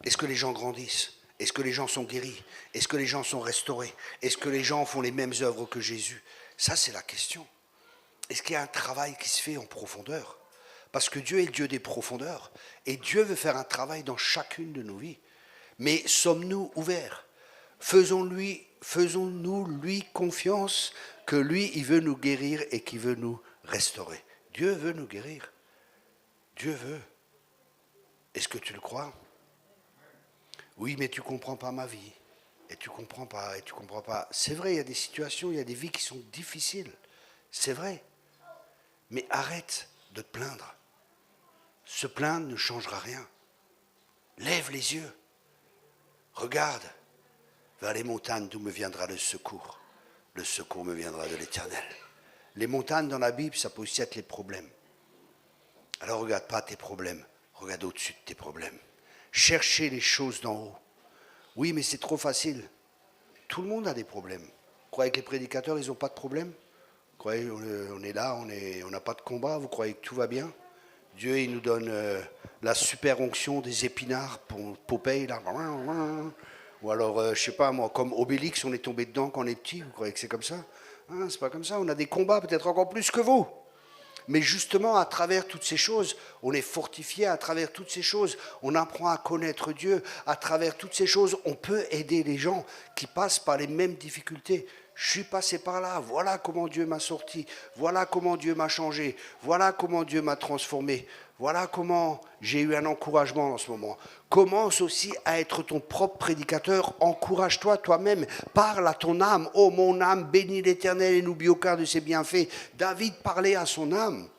S2: Est-ce que les gens grandissent? Est-ce que les gens sont guéris? Est-ce que les gens sont restaurés? Est-ce que les gens font les mêmes œuvres que Jésus? Ça, c'est la question. Est-ce qu'il y a un travail qui se fait en profondeur? Parce que Dieu est le Dieu des profondeurs. Et Dieu veut faire un travail dans chacune de nos vies. Mais sommes-nous ouverts? Faisons-nous lui confiance que lui, il veut nous guérir et qu'il veut nous restaurer. Dieu veut nous guérir. Dieu veut. Est-ce que tu le crois? Oui, mais tu ne comprends pas ma vie. Et tu ne comprends pas, et tu ne comprends pas. C'est vrai, il y a des situations, il y a des vies qui sont difficiles. C'est vrai. Mais arrête de te plaindre. Se plaindre ne changera rien. Lève les yeux. Regarde vers les montagnes d'où me viendra le secours. Le secours me viendra de l'Éternel. Les montagnes dans la Bible, ça peut aussi être les problèmes. Alors regarde pas tes problèmes, regarde au-dessus de tes problèmes. Cherchez les choses d'en haut. Oui, mais c'est trop facile. Tout le monde a des problèmes. Vous croyez que les prédicateurs, ils n'ont pas de problème? Vous croyez qu'on est là, on n'a pas de combat? Vous croyez que tout va bien? Dieu, il nous donne la super onction des épinards pour Popeye, là. Ou alors, je ne sais pas moi, comme Obélix, on est tombé dedans quand on est petit. Vous croyez que c'est comme ça? C'est pas comme ça. On a des combats peut-être encore plus que vous. Mais justement, à travers toutes ces choses, on est fortifié. À travers toutes ces choses, on apprend à connaître Dieu. À travers toutes ces choses, on peut aider les gens qui passent par les mêmes difficultés. Je suis passé par là. Voilà comment Dieu m'a sorti. Voilà comment Dieu m'a changé. Voilà comment Dieu m'a transformé. Voilà comment j'ai eu un encouragement en ce moment. Commence aussi à être ton propre prédicateur. Encourage-toi toi-même. Parle à ton âme. Oh, mon âme, bénis l'Éternel et n'oublie aucun de ses bienfaits. David parlait à son âme.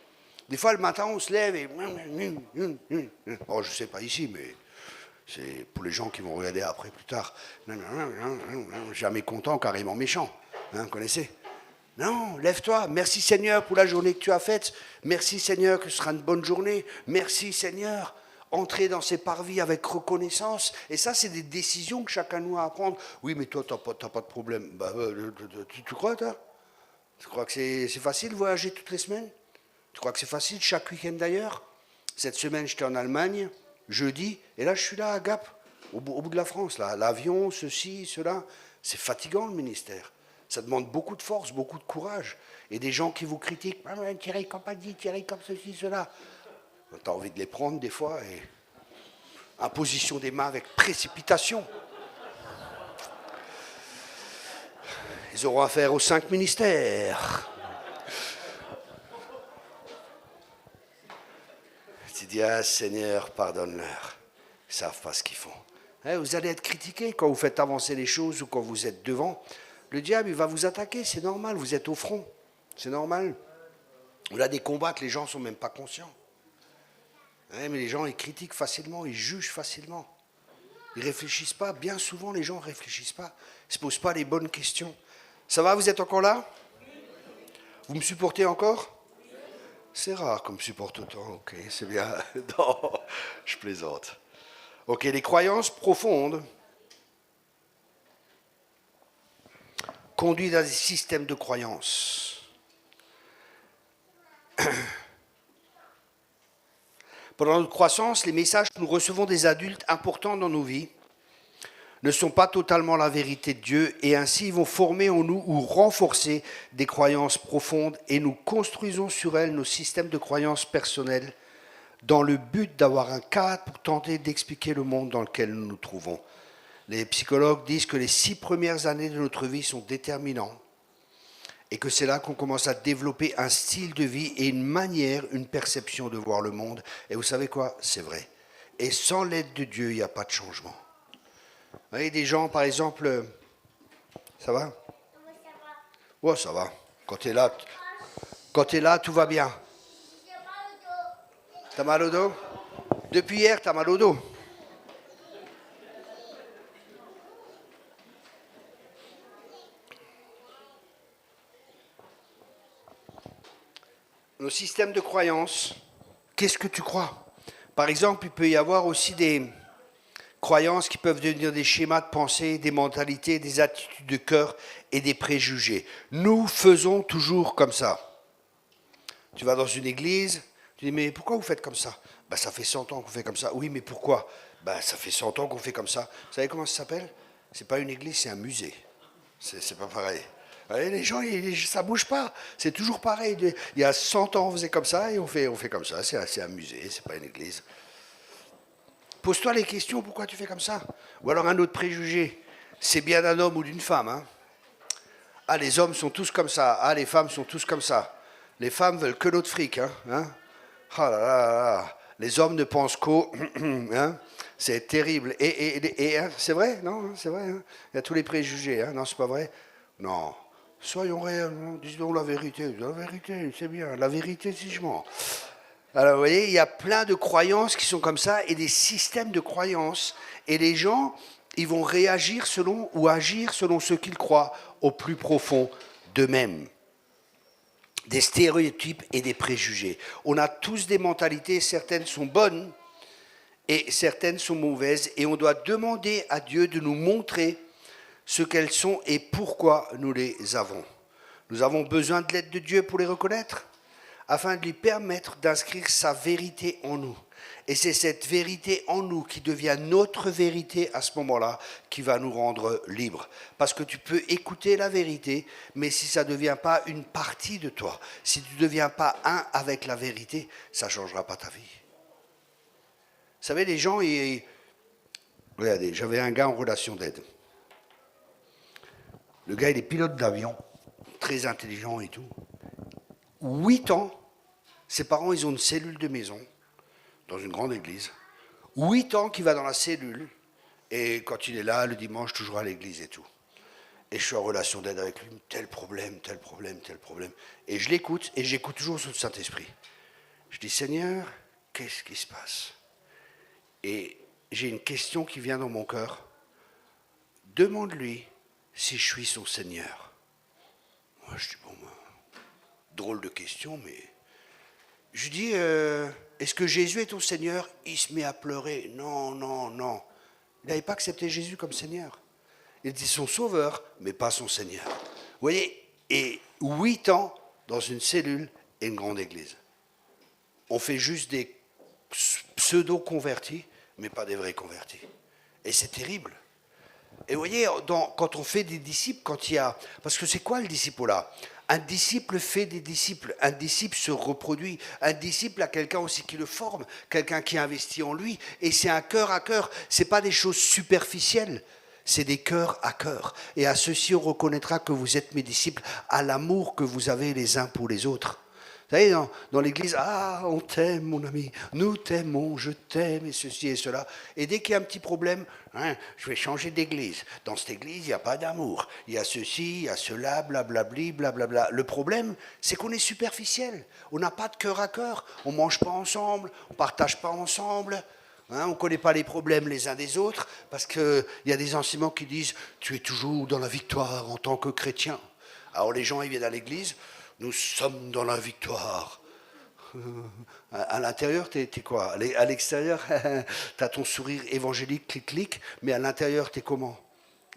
S2: Des fois, le matin, on se lève et... Oh, je ne sais pas ici, mais c'est pour les gens qui vont regarder après, plus tard. Jamais content, carrément méchant. Vous connaissez? Non, lève-toi. Merci Seigneur pour la journée que tu as faite. Merci Seigneur que ce sera une bonne journée. Merci Seigneur. Entrer dans ces parvis avec reconnaissance. Et ça, c'est des décisions que chacun de nous a à prendre. Oui, mais toi, tu n'as pas de problème. Bah, tu crois, toi? Tu crois que c'est facile de voyager toutes les semaines? Tu crois que c'est facile chaque week-end d'ailleurs? Cette semaine, j'étais en Allemagne, jeudi, et là, je suis là à Gap, au bout de la France. Là, l'avion, ceci, cela. C'est fatigant, le ministère. Ça demande beaucoup de force, beaucoup de courage. Et des gens qui vous critiquent. Ah, Thierry Compagnie, Thierry comme ceci, cela. Tu as envie de les prendre des fois. Et imposition des mains avec précipitation. Ils auront affaire aux 5 ministères. Tu dis, ah Seigneur, pardonne-leur. Ils ne savent pas ce qu'ils font. Vous allez être critiqué quand vous faites avancer les choses ou quand vous êtes devant. Le diable, il va vous attaquer, c'est normal, vous êtes au front, c'est normal. On a des combats que les gens ne sont même pas conscients. Mais les gens, ils critiquent facilement, ils jugent facilement. Ils ne réfléchissent pas, bien souvent les gens ne réfléchissent pas, ils ne se posent pas les bonnes questions. Ça va, vous êtes encore là? Vous me supportez encore? C'est rare qu'on me supporte autant, ok, c'est bien. Non, je plaisante. Ok, les croyances profondes conduisent à des systèmes de croyances. Pendant notre croissance, les messages que nous recevons des adultes importants dans nos vies ne sont pas totalement la vérité de Dieu et ainsi ils vont former en nous ou renforcer des croyances profondes et nous construisons sur elles nos systèmes de croyances personnelles dans le but d'avoir un cadre pour tenter d'expliquer le monde dans lequel nous nous trouvons. Les psychologues disent que les 6 premières années de notre vie sont déterminantes et que c'est là qu'on commence à développer un style de vie et une manière, une perception de voir le monde. Et vous savez quoi? C'est vrai. Et sans l'aide de Dieu, il n'y a pas de changement. Vous voyez, des gens, par exemple, ça va? Ouais, ça va. Quand tu es là, tout va bien. T'as mal au dos? Depuis hier, t'as mal au dos. Nos systèmes de croyances, qu'est-ce que tu crois? Par exemple, il peut y avoir aussi des croyances qui peuvent devenir des schémas de pensée, des mentalités, des attitudes de cœur et des préjugés. Nous faisons toujours comme ça. Tu vas dans une église, tu dis mais pourquoi vous faites comme ça? Ben, ça fait 100 ans qu'on fait comme ça. Oui, mais pourquoi? Ben, ça fait 100 ans qu'on fait comme ça. Vous savez comment ça s'appelle? C'est pas une église, c'est un musée. C'est pas pareil. Les gens, ça bouge pas. C'est toujours pareil. Il y a 100 ans, on faisait comme ça et on fait comme ça. C'est un musée, c'est pas une église. Pose-toi les questions, pourquoi tu fais comme ça? Ou alors un autre préjugé. C'est bien d'un homme ou d'une femme. Hein? Ah, les hommes sont tous comme ça. Ah, les femmes sont tous comme ça. Les femmes veulent que notre fric. Hein? Ah là là là. Les hommes ne pensent qu'au... hein? C'est terrible. Et hein, c'est vrai? Non, c'est vrai. Hein? Il y a tous les préjugés. Hein? Non, c'est pas vrai? Non. Soyons réels, disons la vérité. La vérité, c'est bien. La vérité, si je mens. Alors, vous voyez, il y a plein de croyances qui sont comme ça et des systèmes de croyances. Et les gens, ils vont réagir selon ou agir selon ce qu'ils croient au plus profond d'eux-mêmes. Des stéréotypes et des préjugés. On a tous des mentalités, certaines sont bonnes et certaines sont mauvaises. Et on doit demander à Dieu de nous montrer ce qu'elles sont et pourquoi nous les avons. Nous avons besoin de l'aide de Dieu pour les reconnaître, afin de lui permettre d'inscrire sa vérité en nous. Et c'est cette vérité en nous qui devient notre vérité à ce moment-là, qui va nous rendre libres. Parce que tu peux écouter la vérité, mais si ça ne devient pas une partie de toi, si tu ne deviens pas un avec la vérité, ça ne changera pas ta vie. Vous savez, les gens, regardez, j'avais un gars en relation d'aide. Le gars, il est pilote d'avion, très intelligent et tout. 8 ans, ses parents, ils ont une cellule de maison, dans une grande église. 8 ans qu'il va dans la cellule, et quand il est là, le dimanche, toujours à l'église et tout. Et je suis en relation d'aide avec lui, tel problème, tel problème, tel problème. Et je l'écoute, et j'écoute toujours sur le Saint-Esprit. Je dis, Seigneur, qu'est-ce qui se passe? Et j'ai une question qui vient dans mon cœur. Demande-lui si je suis son Seigneur. Moi, je dis, bon, drôle de question, mais... Je dis, est-ce que Jésus est ton Seigneur? Il se met à pleurer. Non, non, non. Il n'avait pas accepté Jésus comme Seigneur. Il était son sauveur, mais pas son Seigneur. Vous voyez, et 8 ans dans une cellule et une grande église. On fait juste des pseudo-convertis, mais pas des vrais convertis. Et c'est terrible. Et vous voyez, quand on fait des disciples, quand il y a... Parce que c'est quoi le disciple-là? Un disciple fait des disciples. Un disciple se reproduit. Un disciple a quelqu'un aussi qui le forme, quelqu'un qui investit en lui. Et c'est un cœur à cœur. Ce n'est pas des choses superficielles. C'est des cœurs à cœur. Et à ceci, on reconnaîtra que vous êtes mes disciples à l'amour que vous avez les uns pour les autres. Vous savez, dans l'église, ah, on t'aime, mon ami, nous t'aimons, je t'aime, et ceci et cela. Et dès qu'il y a un petit problème, hein, je vais changer d'église. Dans cette église, il n'y a pas d'amour. Il y a ceci, il y a cela, blablabli, blablabla. Le problème, c'est qu'on est superficiel. On n'a pas de cœur à cœur. On ne mange pas ensemble, on ne partage pas ensemble. Hein, on ne connaît pas les problèmes les uns des autres, parce qu'il y a des enseignements qui disent « tu es toujours dans la victoire en tant que chrétien ». Alors les gens, ils viennent à l'église, nous sommes dans la victoire. À l'intérieur, t'es quoi? À l'extérieur, t'as ton sourire évangélique, clic-clic, mais à l'intérieur, t'es comment?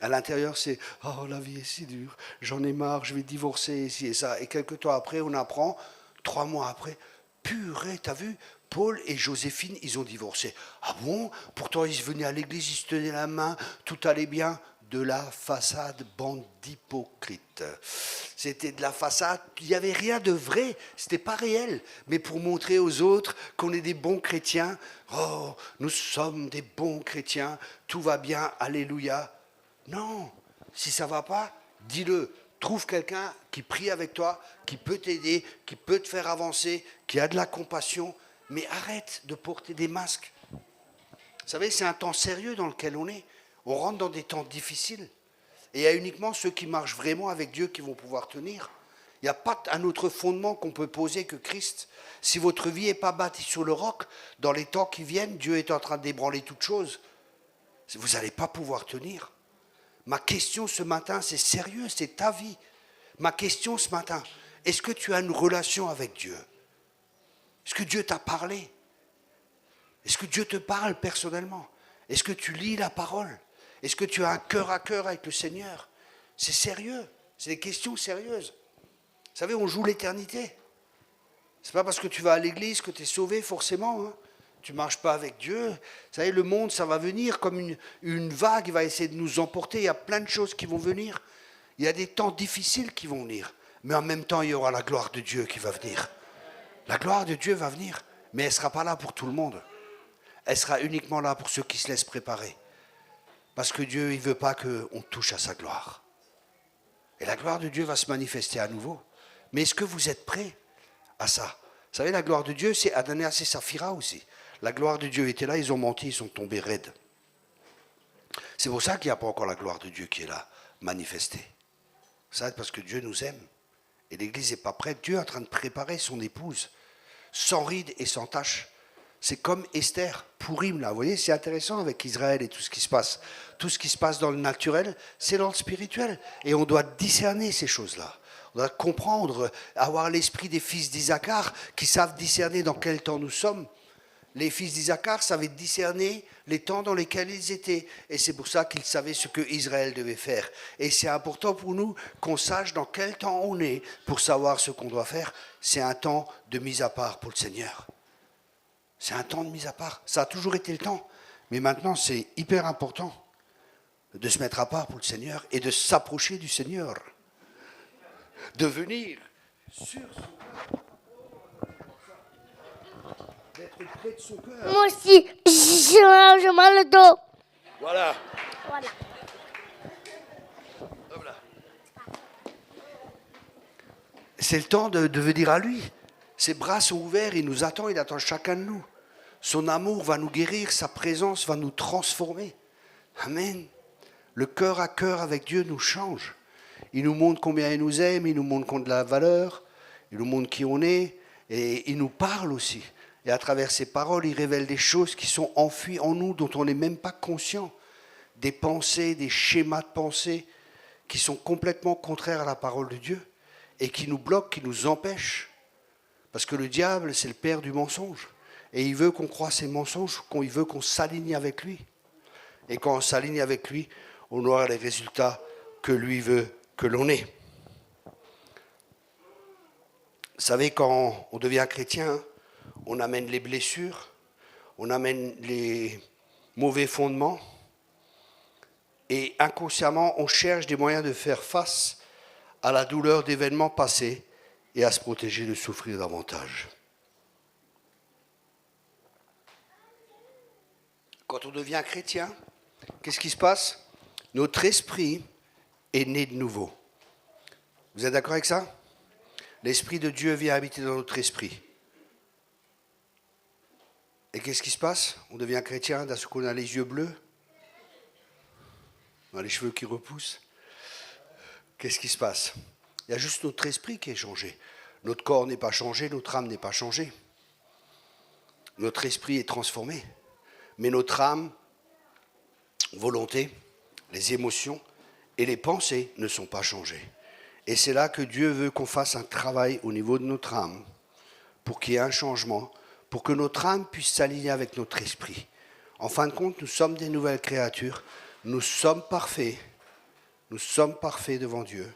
S2: À l'intérieur, c'est « oh, la vie est si dure, j'en ai marre, je vais divorcer, ici et ça ». Et quelques temps après, on apprend, 3 mois après, purée, t'as vu? Paul et Joséphine, ils ont divorcé. Ah bon? Pourtant, ils venaient à l'église, ils se tenaient la main, tout allait bien. De la façade, bande d'hypocrites. C'était de la façade, il n'y avait rien de vrai, c'était pas réel. Mais pour montrer aux autres qu'on est des bons chrétiens, oh, nous sommes des bons chrétiens, tout va bien, alléluia. Non, si ça ne va pas, dis-le. Trouve quelqu'un qui prie avec toi, qui peut t'aider, qui peut te faire avancer, qui a de la compassion, mais arrête de porter des masques. Vous savez, c'est un temps sérieux dans lequel on est. On rentre dans des temps difficiles. Et il y a uniquement ceux qui marchent vraiment avec Dieu qui vont pouvoir tenir. Il n'y a pas un autre fondement qu'on peut poser que Christ. Si votre vie n'est pas bâtie sur le roc, dans les temps qui viennent, Dieu est en train de débranler toutes choses. Vous n'allez pas pouvoir tenir. Ma question ce matin, c'est sérieux, c'est ta vie. Ma question ce matin, est-ce que tu as une relation avec Dieu? Est-ce que Dieu t'a parlé? Est-ce que Dieu te parle personnellement? Est-ce que tu lis la parole? Est-ce que tu as un cœur à cœur avec le Seigneur? C'est sérieux, c'est des questions sérieuses. Vous savez, on joue l'éternité. C'est pas parce que tu vas à l'église que tu es sauvé forcément. Hein. Tu ne marches pas avec Dieu. Vous savez, le monde, ça va venir comme une vague, il va essayer de nous emporter. Il y a plein de choses qui vont venir. Il y a des temps difficiles qui vont venir. Mais en même temps, il y aura la gloire de Dieu qui va venir. La gloire de Dieu va venir, mais elle ne sera pas là pour tout le monde. Elle sera uniquement là pour ceux qui se laissent préparer. Parce que Dieu, il ne veut pas qu'on touche à sa gloire. Et la gloire de Dieu va se manifester à nouveau. Mais est-ce que vous êtes prêts à ça? Vous savez, la gloire de Dieu, c'est Ananias et Saphira aussi. La gloire de Dieu était là, ils ont menti, ils sont tombés raides. C'est pour ça qu'il n'y a pas encore la gloire de Dieu qui est là, manifestée. Ça, c'est parce que Dieu nous aime. Et l'Église n'est pas prête. Dieu est en train de préparer son épouse, sans rides et sans taches. C'est comme Esther, Pourim, là. Vous voyez, c'est intéressant avec Israël et tout ce qui se passe. Tout ce qui se passe dans le naturel, c'est dans le spirituel. Et on doit discerner ces choses-là. On doit comprendre, avoir l'esprit des fils d'Isaacar qui savent discerner dans quel temps nous sommes. Les fils d'Isaacar savaient discerner les temps dans lesquels ils étaient. Et c'est pour ça qu'ils savaient ce que Israël devait faire. Et c'est important pour nous qu'on sache dans quel temps on est pour savoir ce qu'on doit faire. C'est un temps de mise à part pour le Seigneur. C'est un temps de mise à part. Ça a toujours été le temps. Mais maintenant, c'est hyper important de se mettre à part pour le Seigneur et de s'approcher du Seigneur. De venir sur son cœur. D'être près de son cœur.
S3: Moi aussi, j'ai mal au dos.
S2: Voilà.
S3: Voilà.
S2: Voilà. C'est le temps de venir à lui. Ses bras sont ouverts, il nous attend, il attend chacun de nous. Son amour va nous guérir, sa présence va nous transformer. Amen. Le cœur à cœur avec Dieu nous change. Il nous montre combien il nous aime, il nous montre qu'on a de la valeur, il nous montre qui on est, et il nous parle aussi. Et à travers ses paroles, il révèle des choses qui sont enfuies en nous, dont on n'est même pas conscient. Des pensées, des schémas de pensée qui sont complètement contraires à la parole de Dieu et qui nous bloquent, qui nous empêchent. Parce que le diable, c'est le père du mensonge. Et il veut qu'on croie ses mensonges, il veut qu'on s'aligne avec lui. Et quand on s'aligne avec lui, on aura les résultats que lui veut que l'on ait. Vous savez, quand on devient chrétien, on amène les blessures, on amène les mauvais fondements, et inconsciemment, on cherche des moyens de faire face à la douleur d'événements passés et à se protéger de souffrir davantage. Quand on devient chrétien, qu'est-ce qui se passe? Notre esprit est né de nouveau. Vous êtes d'accord avec ça? L'Esprit de Dieu vient habiter dans notre esprit. Et qu'est-ce qui se passe? On devient chrétien, d'un coup on a les yeux bleus, on a les cheveux qui repoussent. Qu'est-ce qui se passe? Il y a juste notre esprit qui est changé. Notre corps n'est pas changé, notre âme n'est pas changée. Notre esprit est transformé. Mais notre âme, volonté, les émotions et les pensées ne sont pas changées. Et c'est là que Dieu veut qu'on fasse un travail au niveau de notre âme pour qu'il y ait un changement, pour que notre âme puisse s'aligner avec notre esprit. En fin de compte, nous sommes des nouvelles créatures. Nous sommes parfaits. Nous sommes parfaits devant Dieu.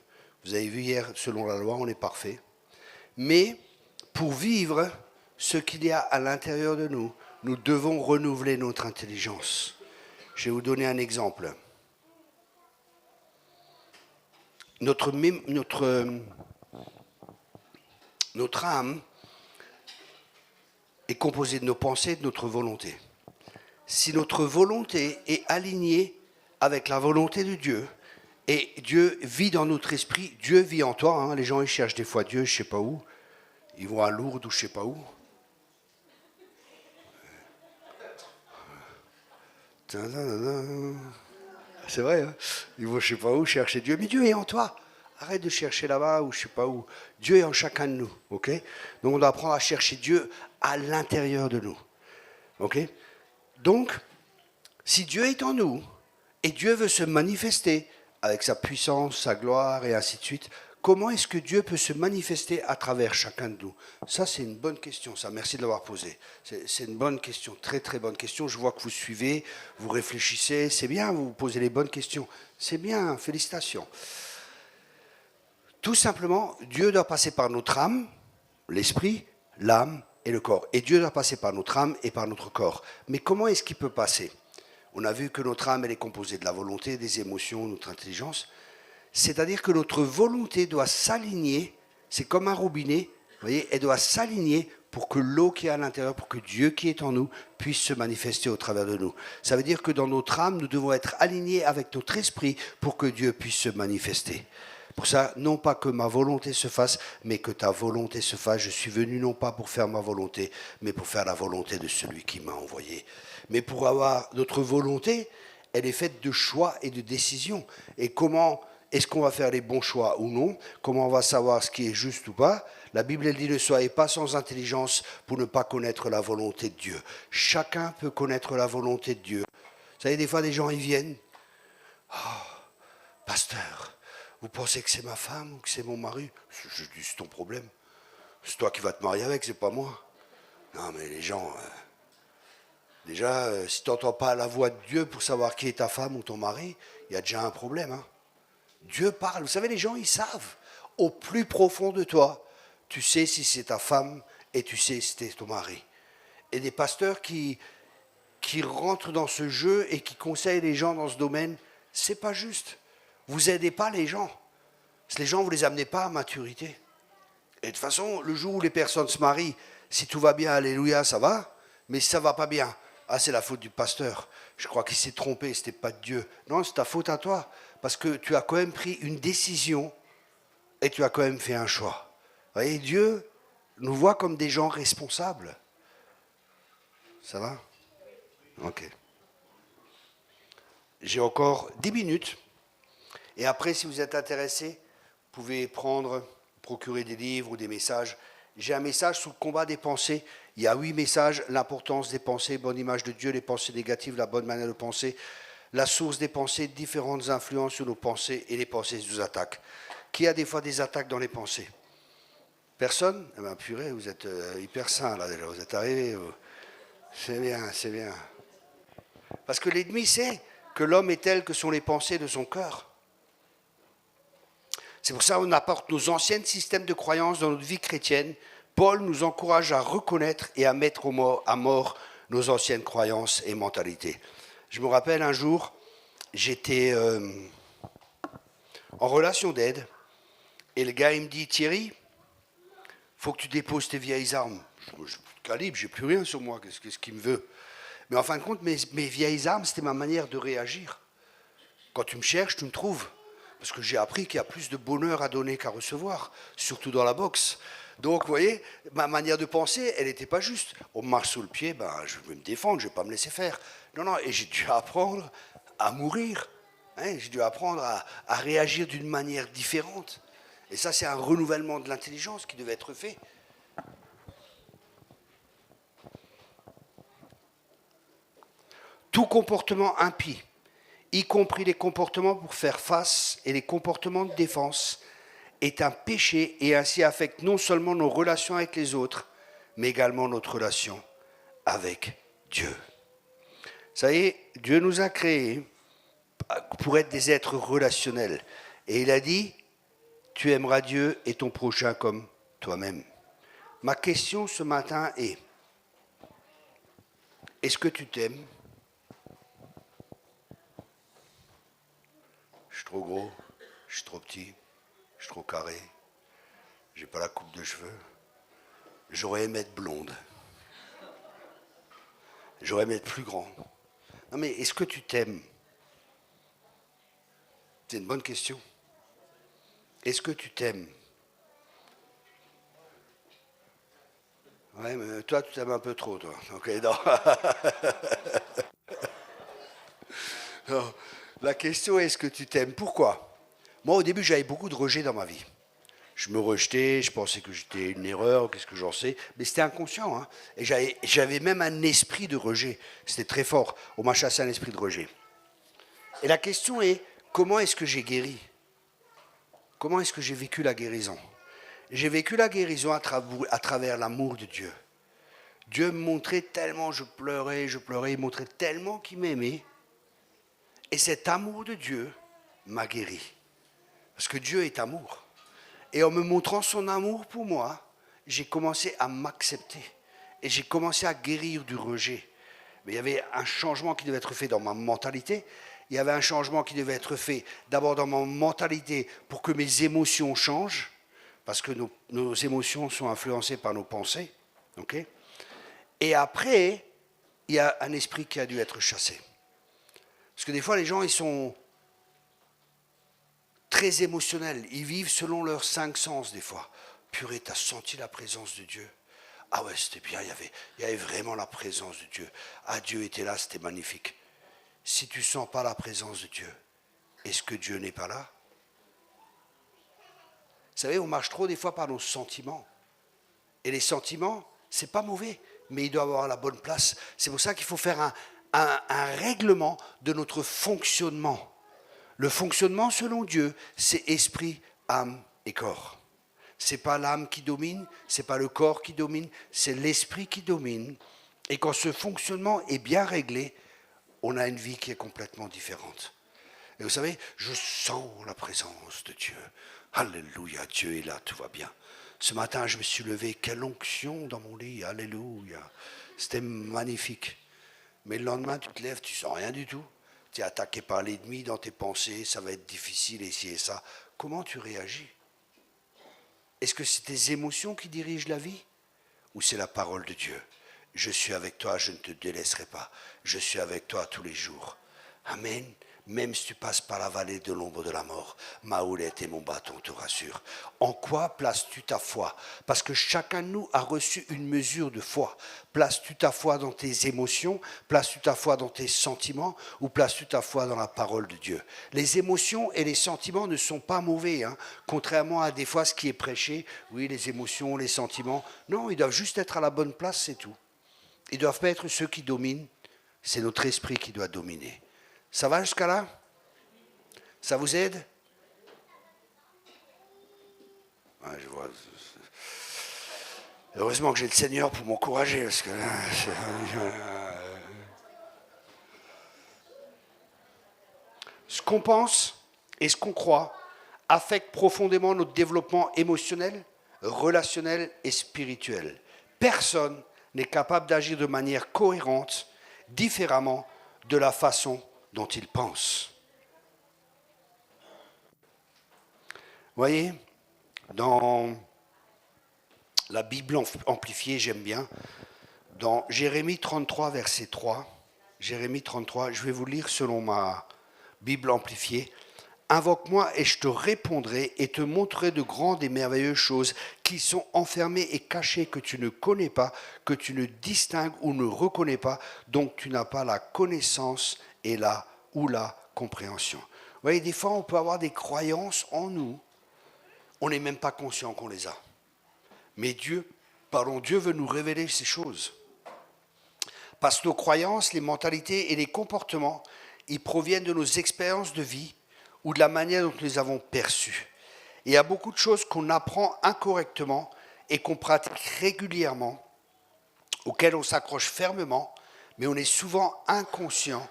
S2: Vous avez vu hier, selon la loi, on est parfait. Mais pour vivre ce qu'il y a à l'intérieur de nous, nous devons renouveler notre intelligence. Je vais vous donner un exemple. Notre âme est composée de nos pensées et de notre volonté. Si notre volonté est alignée avec la volonté de Dieu, et Dieu vit dans notre esprit, Dieu vit en toi, hein, les gens ils cherchent des fois Dieu, je ne sais pas où, ils vont à Lourdes ou je ne sais pas où. C'est vrai, hein, ils vont je ne sais pas où chercher Dieu, mais Dieu est en toi. Arrête de chercher là-bas ou je ne sais pas où. Dieu est en chacun de nous, ok? Donc on doit apprendre à chercher Dieu à l'intérieur de nous, ok? Donc, si Dieu est en nous, et Dieu veut se manifester avec sa puissance, sa gloire et ainsi de suite, comment est-ce que Dieu peut se manifester à travers chacun de nous? Ça, c'est une bonne question, ça. Merci de l'avoir posé. C'est une bonne question, très très bonne question. Je vois que vous suivez, vous réfléchissez, c'est bien, vous posez les bonnes questions. C'est bien, félicitations. Tout simplement, Dieu doit passer par notre âme, l'esprit, l'âme et le corps. Et Dieu doit passer par notre âme et par notre corps. Mais comment est-ce qu'il peut passer? On a vu que notre âme, elle est composée de la volonté, des émotions, notre intelligence. C'est-à-dire que notre volonté doit s'aligner, c'est comme un robinet, vous voyez, elle doit s'aligner pour que l'eau qui est à l'intérieur, pour que Dieu qui est en nous, puisse se manifester au travers de nous. Ça veut dire que dans notre âme, nous devons être alignés avec notre esprit pour que Dieu puisse se manifester. Pour ça, non pas que ma volonté se fasse, mais que ta volonté se fasse. Je suis venu non pas pour faire ma volonté, mais pour faire la volonté de celui qui m'a envoyé. Mais pour avoir notre volonté, elle est faite de choix et de décisions. Et comment est-ce qu'on va faire les bons choix ou non? Comment on va savoir ce qui est juste ou pas? La Bible, elle dit, ne soyez pas sans intelligence pour ne pas connaître la volonté de Dieu. Chacun peut connaître la volonté de Dieu. Vous savez, des fois, des gens, ils viennent. Oh, pasteur, vous pensez que c'est ma femme ou que c'est mon mari? Je dis, c'est ton problème. C'est toi qui vas te marier avec, c'est pas moi. Non, mais les gens... déjà, si tu n'entends pas la voix de Dieu pour savoir qui est ta femme ou ton mari, il y a déjà un problème. Hein. Dieu parle. Vous savez, les gens, ils savent. Au plus profond de toi, tu sais si c'est ta femme et tu sais si c'est ton mari. Et des pasteurs qui rentrent dans ce jeu et qui conseillent les gens dans ce domaine, c'est pas juste. Vous n'aidez pas les gens. Les gens, vous ne les amenez pas à maturité. Et de toute façon, le jour où les personnes se marient, si tout va bien, alléluia, ça va. Mais si ça ne va pas bien, ah, c'est la faute du pasteur. Je crois qu'il s'est trompé, ce n'était pas de Dieu. Non, c'est ta faute à toi. Parce que tu as quand même pris une décision et tu as quand même fait un choix. Vous voyez, Dieu nous voit comme des gens responsables. Ça va? Ok. J'ai encore 10 minutes. Et après, si vous êtes intéressé, vous pouvez procurer des livres ou des messages. J'ai un message sur le combat des pensées. Il y a 8 messages, l'importance des pensées, bonne image de Dieu, les pensées négatives, la bonne manière de penser, la source des pensées, différentes influences sur nos pensées et les pensées nous attaquent. Qui a des fois des attaques dans les pensées? Personne? Eh bien, purée, vous êtes hyper sains là déjà, vous êtes arrivés. C'est bien, c'est bien. Parce que l'ennemi sait que l'homme est tel que sont les pensées de son cœur. C'est pour ça qu'on apporte nos anciens systèmes de croyances dans notre vie chrétienne. Paul nous encourage à reconnaître et à mettre à mort nos anciennes croyances et mentalités. Je me rappelle un jour, j'étais en relation d'aide et le gars il me dit, Thierry, faut que tu déposes tes vieilles armes. Je n'ai plus de calibre, j'ai plus rien sur moi, qu'est-ce qu'il me veut? Mais en fin de compte, mes vieilles armes, c'était ma manière de réagir. Quand tu me cherches, tu me trouves. Parce que j'ai appris qu'il y a plus de bonheur à donner qu'à recevoir, surtout dans la boxe. Donc, vous voyez, ma manière de penser, elle n'était pas juste. On me marche sous le pied, ben, je vais me défendre, je ne vais pas me laisser faire. Non, non, et j'ai dû apprendre à mourir. Hein, j'ai dû apprendre à réagir d'une manière différente. Et ça, c'est un renouvellement de l'intelligence qui devait être fait. Tout comportement impie, y compris les comportements pour faire face et les comportements de défense, est un péché et ainsi affecte non seulement nos relations avec les autres, mais également notre relation avec Dieu. Vous savez, Dieu nous a créés pour être des êtres relationnels. Et il a dit, tu aimeras Dieu et ton prochain comme toi-même. Ma question ce matin est, est-ce que tu t'aimes? Je suis trop gros, je suis trop petit, je suis trop carré, j'ai pas la coupe de cheveux. J'aurais aimé être blonde. J'aurais aimé être plus grand. Non mais est-ce que tu t'aimes? C'est une bonne question. Est-ce que tu t'aimes? Ouais, mais toi, tu t'aimes un peu trop, toi. Ok, non. Non. La question est, est-ce que tu t'aimes? Pourquoi? Moi, au début, j'avais beaucoup de rejet dans ma vie. Je me rejetais, je pensais que j'étais une erreur, qu'est-ce que j'en sais. Mais c'était inconscient. Hein. Et j'avais même un esprit de rejet. C'était très fort. On m'a chassé un esprit de rejet. Et la question est, comment est-ce que j'ai guéri? Comment est-ce que j'ai vécu la guérison? J'ai vécu la guérison à travers l'amour de Dieu. Dieu me montrait tellement, je pleurais, il montrait tellement qu'il m'aimait. Et cet amour de Dieu m'a guéri. Parce que Dieu est amour. Et en me montrant son amour pour moi, j'ai commencé à m'accepter. Et j'ai commencé à guérir du rejet. Mais il y avait un changement qui devait être fait dans ma mentalité. Il y avait un changement qui devait être fait d'abord dans ma mentalité pour que mes émotions changent. Parce que nos émotions sont influencées par nos pensées. Okay? Et après, il y a un esprit qui a dû être chassé. Parce que des fois, les gens, ils sont très émotionnels. Ils vivent selon leurs 5 sens, des fois. Purée, t'as senti la présence de Dieu? Ah ouais, c'était bien, il y avait vraiment la présence de Dieu. Ah, Dieu était là, c'était magnifique. Si tu ne sens pas la présence de Dieu, est-ce que Dieu n'est pas là? Vous savez, on marche trop des fois par nos sentiments. Et les sentiments, ce n'est pas mauvais, mais ils doivent avoir la bonne place. C'est pour ça qu'il faut faire un règlement de notre fonctionnement. Le fonctionnement selon Dieu, c'est esprit, âme et corps. Ce n'est pas l'âme qui domine, ce n'est pas le corps qui domine, c'est l'esprit qui domine. Et quand ce fonctionnement est bien réglé, on a une vie qui est complètement différente. Et vous savez, je sens la présence de Dieu. Alléluia, Dieu est là, tout va bien. Ce matin, je me suis levé, quelle onction dans mon lit, alléluia. C'était magnifique. Mais le lendemain, tu te lèves, tu ne sens rien du tout. Tu es attaqué par l'ennemi dans tes pensées, ça va être difficile, et ci et ça. Comment tu réagis? Est-ce que c'est tes émotions qui dirigent la vie? Ou c'est la parole de Dieu? Je suis avec toi, je ne te délaisserai pas. Je suis avec toi tous les jours. Amen. Même si tu passes par la vallée de l'ombre de la mort, ma houlette et mon bâton te rassurent. En quoi places-tu ta foi? Parce que chacun de nous a reçu une mesure de foi. Places-tu ta foi dans tes émotions? Places-tu ta foi dans tes sentiments? Ou places-tu ta foi dans la parole de Dieu? Les émotions et les sentiments ne sont pas mauvais, hein, contrairement à des fois ce qui est prêché. Oui, les émotions, les sentiments. Non, ils doivent juste être à la bonne place, c'est tout. Ils ne doivent pas être ceux qui dominent. C'est notre esprit qui doit dominer. Ça va jusqu'à là? Ça vous aide? Ouais, je vois. Heureusement que j'ai le Seigneur pour m'encourager, parce que ce qu'on pense et ce qu'on croit affecte profondément notre développement émotionnel, relationnel et spirituel. Personne n'est capable d'agir de manière cohérente, différemment de la façon dont il pense. Vous voyez, dans la Bible amplifiée, j'aime bien, dans Jérémie 33, verset 3, Jérémie 33, je vais vous lire selon ma Bible amplifiée. Invoque-moi et je te répondrai et te montrerai de grandes et merveilleuses choses qui sont enfermées et cachées que tu ne connais pas, que tu ne distingues ou ne reconnais pas, donc tu n'as pas la connaissance et la compréhension. Vous voyez, des fois on peut avoir des croyances en nous, on n'est même pas conscient qu'on les a. Mais Dieu veut nous révéler ces choses. Parce que nos croyances, les mentalités et les comportements, ils proviennent de nos expériences de vie ou de la manière dont nous les avons perçues. Et il y a beaucoup de choses qu'on apprend incorrectement et qu'on pratique régulièrement, auxquelles on s'accroche fermement, mais on est souvent inconscient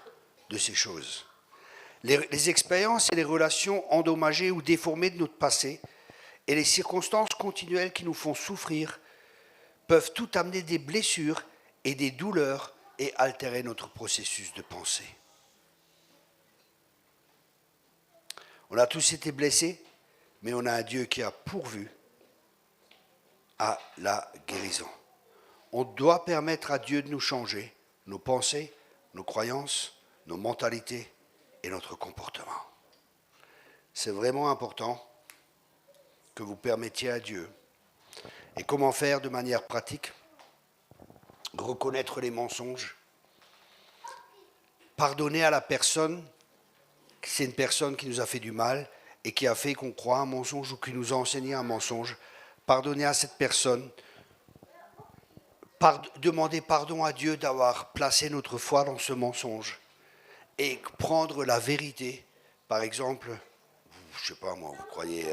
S2: de ces choses. Les expériences et les relations endommagées ou déformées de notre passé et les circonstances continuelles qui nous font souffrir peuvent tout amener des blessures et des douleurs et altérer notre processus de pensée. On a tous été blessés, mais on a un Dieu qui a pourvu à la guérison. On doit permettre à Dieu de nous changer, nos pensées, nos croyances, nos mentalités et notre comportement. C'est vraiment important que vous permettiez à Dieu. Et comment faire de manière pratique? Reconnaître les mensonges. Pardonner à la personne, c'est une personne qui nous a fait du mal et qui a fait qu'on croit un mensonge ou qui nous a enseigné un mensonge. Pardonner à cette personne. Demander pardon à Dieu d'avoir placé notre foi dans ce mensonge. Et prendre la vérité. Par exemple, je sais pas moi, vous croyez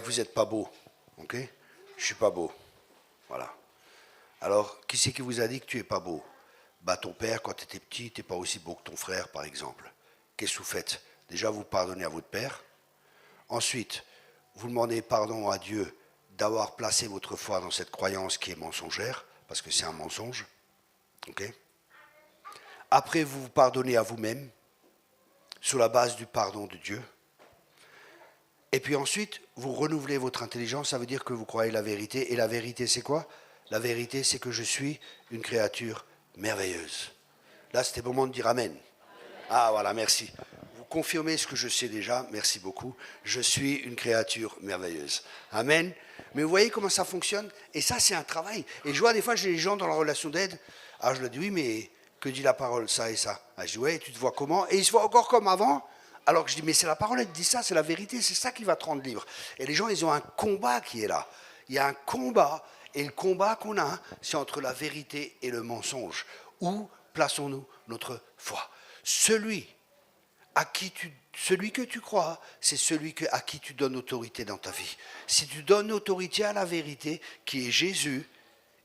S2: que vous n'êtes pas beau. Ok? Je suis pas beau. Voilà. Alors, qui c'est qui vous a dit que tu es pas beau? Bah, ton père, quand tu étais petit, tu n'es pas aussi beau que ton frère, par exemple. Qu'est-ce que vous faites? Déjà, vous pardonnez à votre père. Ensuite, vous demandez pardon à Dieu d'avoir placé votre foi dans cette croyance qui est mensongère, parce que c'est un mensonge. Ok? Après, vous vous pardonnez à vous-même, sur la base du pardon de Dieu. Et puis ensuite, vous renouvelez votre intelligence, ça veut dire que vous croyez la vérité. Et la vérité, c'est quoi? La vérité, c'est que je suis une créature merveilleuse. Là, c'était le moment de dire Amen. Ah, voilà, merci. Vous confirmez ce que je sais déjà, merci beaucoup. Je suis une créature merveilleuse. Amen. Mais vous voyez comment ça fonctionne? Et ça, c'est un travail. Et je vois des fois, j'ai des gens dans la relation d'aide. Alors je leur dis, oui, mais que dit la parole, ça et ça? Ah, je dis, ouais, tu te vois comment? Et ils se voient encore comme avant. Alors que je dis, mais c'est la parole, elle dit ça, c'est la vérité, c'est ça qui va te rendre libre. Et les gens, ils ont un combat qui est là. Il y a un combat, et le combat qu'on a, c'est entre la vérité et le mensonge. Où plaçons-nous notre foi? Celui que tu crois, c'est celui à qui tu donnes autorité dans ta vie. Si tu donnes autorité à la vérité, qui est Jésus,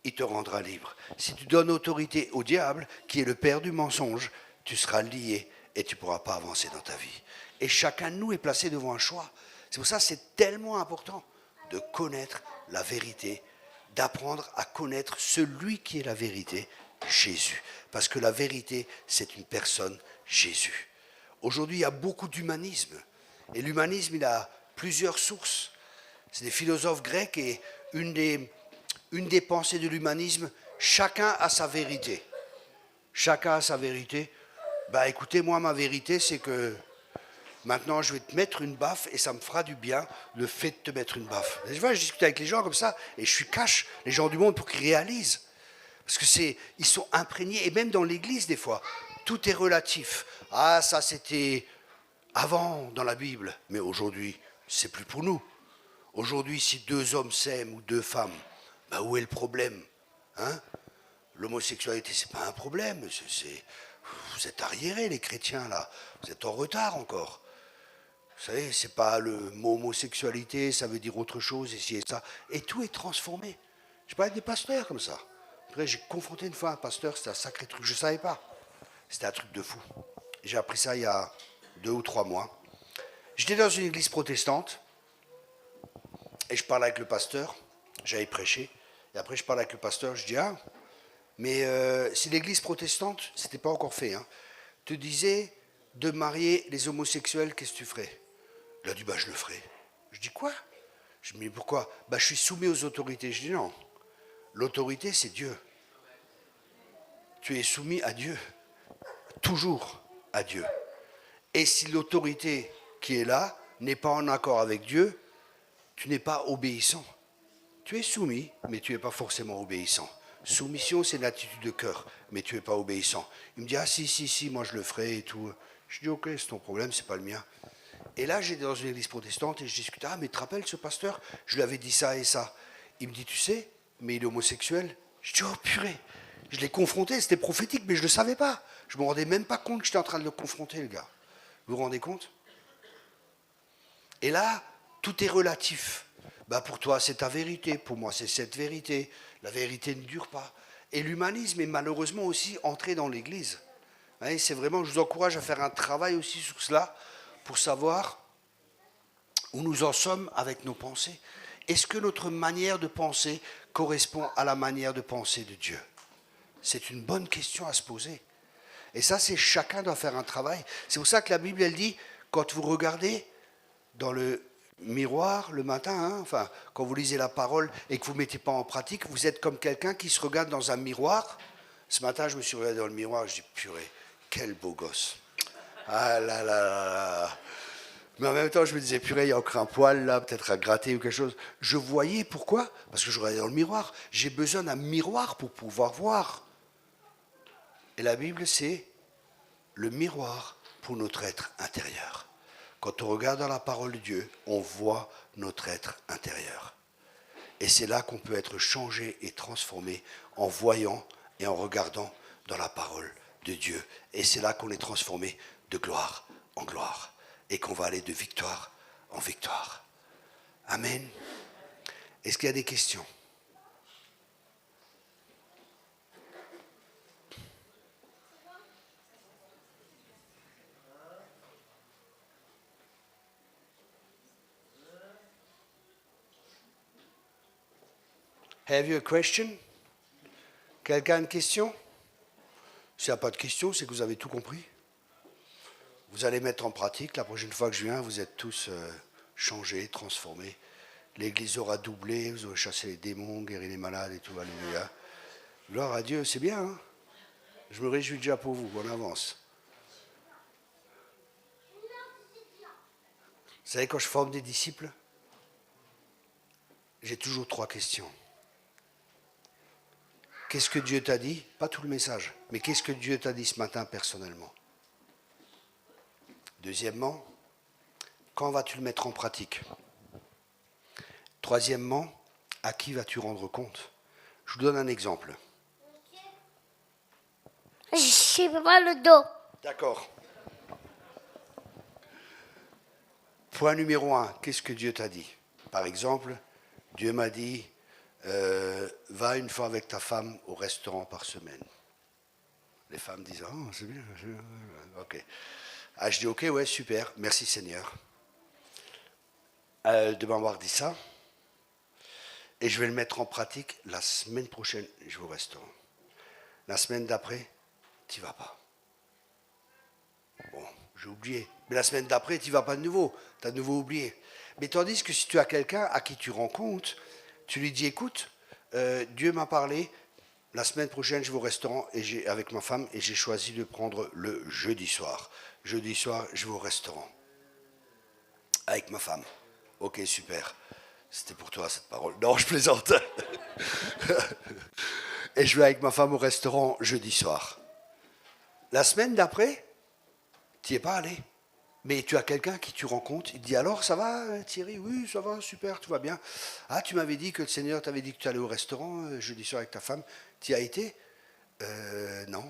S2: il te rendra libre. Si tu donnes autorité au diable, qui est le père du mensonge, tu seras lié et tu ne pourras pas avancer dans ta vie. Et chacun de nous est placé devant un choix. C'est pour ça que c'est tellement important de connaître la vérité, d'apprendre à connaître celui qui est la vérité, Jésus. Parce que la vérité, c'est une personne, Jésus. Aujourd'hui, il y a beaucoup d'humanisme. Et l'humanisme, il a plusieurs sources. C'est des philosophes grecs et une des pensées de l'humanisme, chacun a sa vérité. Chacun a sa vérité. Bah écoutez, moi, ma vérité, c'est que maintenant, je vais te mettre une baffe et ça me fera du bien le fait de te mettre une baffe. Et je discute avec les gens comme ça et je suis cash les gens du monde pour qu'ils réalisent. Parce que ils sont imprégnés, et même dans l'église des fois, tout est relatif. Ah, ça c'était avant dans la Bible, mais aujourd'hui, c'est plus pour nous. Aujourd'hui, si deux hommes s'aiment ou deux femmes, bah où est le problème? Hein? L'homosexualité, c'est pas un problème. Vous êtes arriérés, les chrétiens, là. Vous êtes en retard encore. Vous savez, c'est pas le mot homosexualité, ça veut dire autre chose, ici et ça. Et tout est transformé. Je parle avec des pasteurs comme ça. Après, j'ai confronté une fois un pasteur, c'était un sacré truc, je ne savais pas. C'était un truc de fou. J'ai appris ça il y a 2 ou 3 mois. J'étais dans une église protestante et je parlais avec le pasteur, j'avais prêché, et après je parlais avec le pasteur, je dis, ah, mais si l'église protestante, c'était pas encore fait, hein, te disait de marier les homosexuels, qu'est-ce que tu ferais? Il a dit, bah je le ferai. Je dis, quoi? Je dis, mais pourquoi? Bah je suis soumis aux autorités. Je dis, non, l'autorité c'est Dieu. Tu es soumis à Dieu, toujours à Dieu. Et si l'autorité qui est là n'est pas en accord avec Dieu, tu n'es pas obéissant. Tu es soumis, mais tu n'es pas forcément obéissant. Soumission, c'est une attitude de cœur, mais tu n'es pas obéissant. Il me dit, ah si, moi je le ferai et tout. Je dis, ok, c'est ton problème, c'est pas le mien. Et là, j'étais dans une église protestante et je discutais, ah mais tu te rappelles ce pasteur? Je lui avais dit ça et ça. Il me dit, tu sais, mais il est homosexuel. Je dis, oh purée. Je l'ai confronté, c'était prophétique, mais je ne le savais pas. Je ne me rendais même pas compte que j'étais en train de le confronter, le gars. Vous vous rendez compte? Et là, tout est relatif. Bah pour toi, c'est ta vérité. Pour moi, c'est cette vérité. La vérité ne dure pas. Et l'humanisme est malheureusement aussi entré dans l'Église. Hein, c'est vraiment, je vous encourage à faire un travail aussi sur cela pour savoir où nous en sommes avec nos pensées. Est-ce que notre manière de penser correspond à la manière de penser de Dieu? C'est une bonne question à se poser. Et ça, c'est chacun doit faire un travail. C'est pour ça que la Bible, elle dit, quand vous regardez dans le miroir le matin, enfin, quand vous lisez la parole et que vous ne mettez pas en pratique, vous êtes comme quelqu'un qui se regarde dans un miroir. Ce matin, je me suis regardé dans le miroir, je dis, purée, quel beau gosse. Ah là là là là. Mais en même temps, je me disais, purée, il y a encore un poil là, peut-être à gratter ou quelque chose. Je voyais, pourquoi? Parce que je regardais dans le miroir. J'ai besoin d'un miroir pour pouvoir voir. Et la Bible, c'est le miroir pour notre être intérieur. Quand on regarde dans la parole de Dieu, on voit notre être intérieur. Et c'est là qu'on peut être changé et transformé en voyant et en regardant dans la parole de Dieu. Et c'est là qu'on est transformé de gloire en gloire. Et qu'on va aller de victoire en victoire. Amen. Est-ce qu'il y a des questions? Have you a question? Quelqu'un a une question? S'il n'y a pas de question, c'est que vous avez tout compris. Vous allez mettre en pratique. La prochaine fois que je viens, vous êtes tous changés, transformés. L'église aura doublé, vous aurez chassé les démons, guéri les malades et tout. Alléluia. Gloire à Dieu, c'est bien. Hein? Je me réjouis déjà pour vous, on avance. Vous savez, quand je forme des disciples, j'ai toujours 3 questions. Qu'est-ce que Dieu t'a dit? Pas tout le message, mais qu'est-ce que Dieu t'a dit ce matin personnellement? Deuxièmement, quand vas-tu le mettre en pratique? Troisièmement, à qui vas-tu rendre compte? Je vous donne un exemple.
S3: J'ai mal le dos.
S2: D'accord. Point numéro 1, qu'est-ce que Dieu t'a dit? Par exemple, Dieu m'a dit, va une fois avec ta femme au restaurant par semaine. Les femmes disent, oh, c'est bien, ok. Ah, je dis, ok, ouais, super, merci Seigneur de m'avoir dit ça. Et je vais le mettre en pratique la semaine prochaine, je vais au restaurant. La semaine d'après, tu n'y vas pas. Bon, j'ai oublié. Mais la semaine d'après, tu n'y vas pas de nouveau. Tu as de nouveau oublié. Mais tandis que si tu as quelqu'un à qui tu rends compte, tu lui dis, écoute, Dieu m'a parlé, la semaine prochaine, je vais au restaurant avec ma femme et j'ai choisi de prendre le jeudi soir. Jeudi soir, je vais au restaurant avec ma femme. Ok, super. C'était pour toi cette parole. Non, je plaisante. Et je vais avec ma femme au restaurant jeudi soir. La semaine d'après, tu n'y es pas allé. Mais tu as quelqu'un qui tu rencontres, il te dit alors ça va Thierry? Oui, ça va, super, tout va bien. Ah, tu m'avais dit que le Seigneur t'avait dit que tu allais au restaurant jeudi soir avec ta femme. Tu y as été? Non.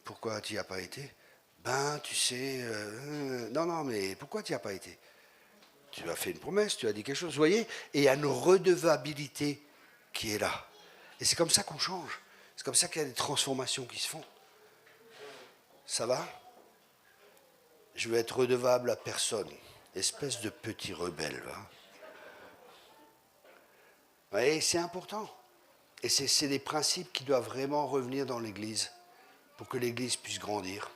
S2: Pourquoi tu n'y as pas été? Ben, tu sais, non, mais pourquoi tu n'y as pas été? Tu as fait une promesse, tu as dit quelque chose, vous voyez? Et il y a une redevabilité qui est là. Et c'est comme ça qu'on change. C'est comme ça qu'il y a des transformations qui se font. Ça va? Je vais être redevable à personne. Espèce de petit rebelle. Hein. Vous voyez, c'est important. Et c'est des principes qui doivent vraiment revenir dans l'Église pour que l'Église puisse grandir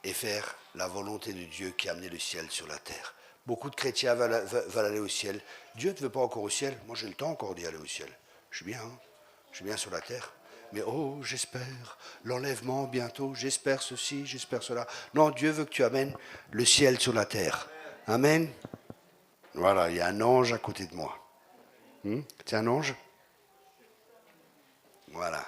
S2: et faire la volonté de Dieu qui a amené le ciel sur la terre. Beaucoup de chrétiens veulent aller au ciel. Dieu ne veut pas encore au ciel. Moi, j'ai le temps encore d'y aller au ciel. Je suis bien, hein? Je suis bien sur la terre. Mais oh, j'espère l'enlèvement bientôt, j'espère ceci, j'espère cela. Non, Dieu veut que tu amènes le ciel sur la terre. Amen. Voilà, il y a un ange à côté de moi. C'est un ange? Voilà.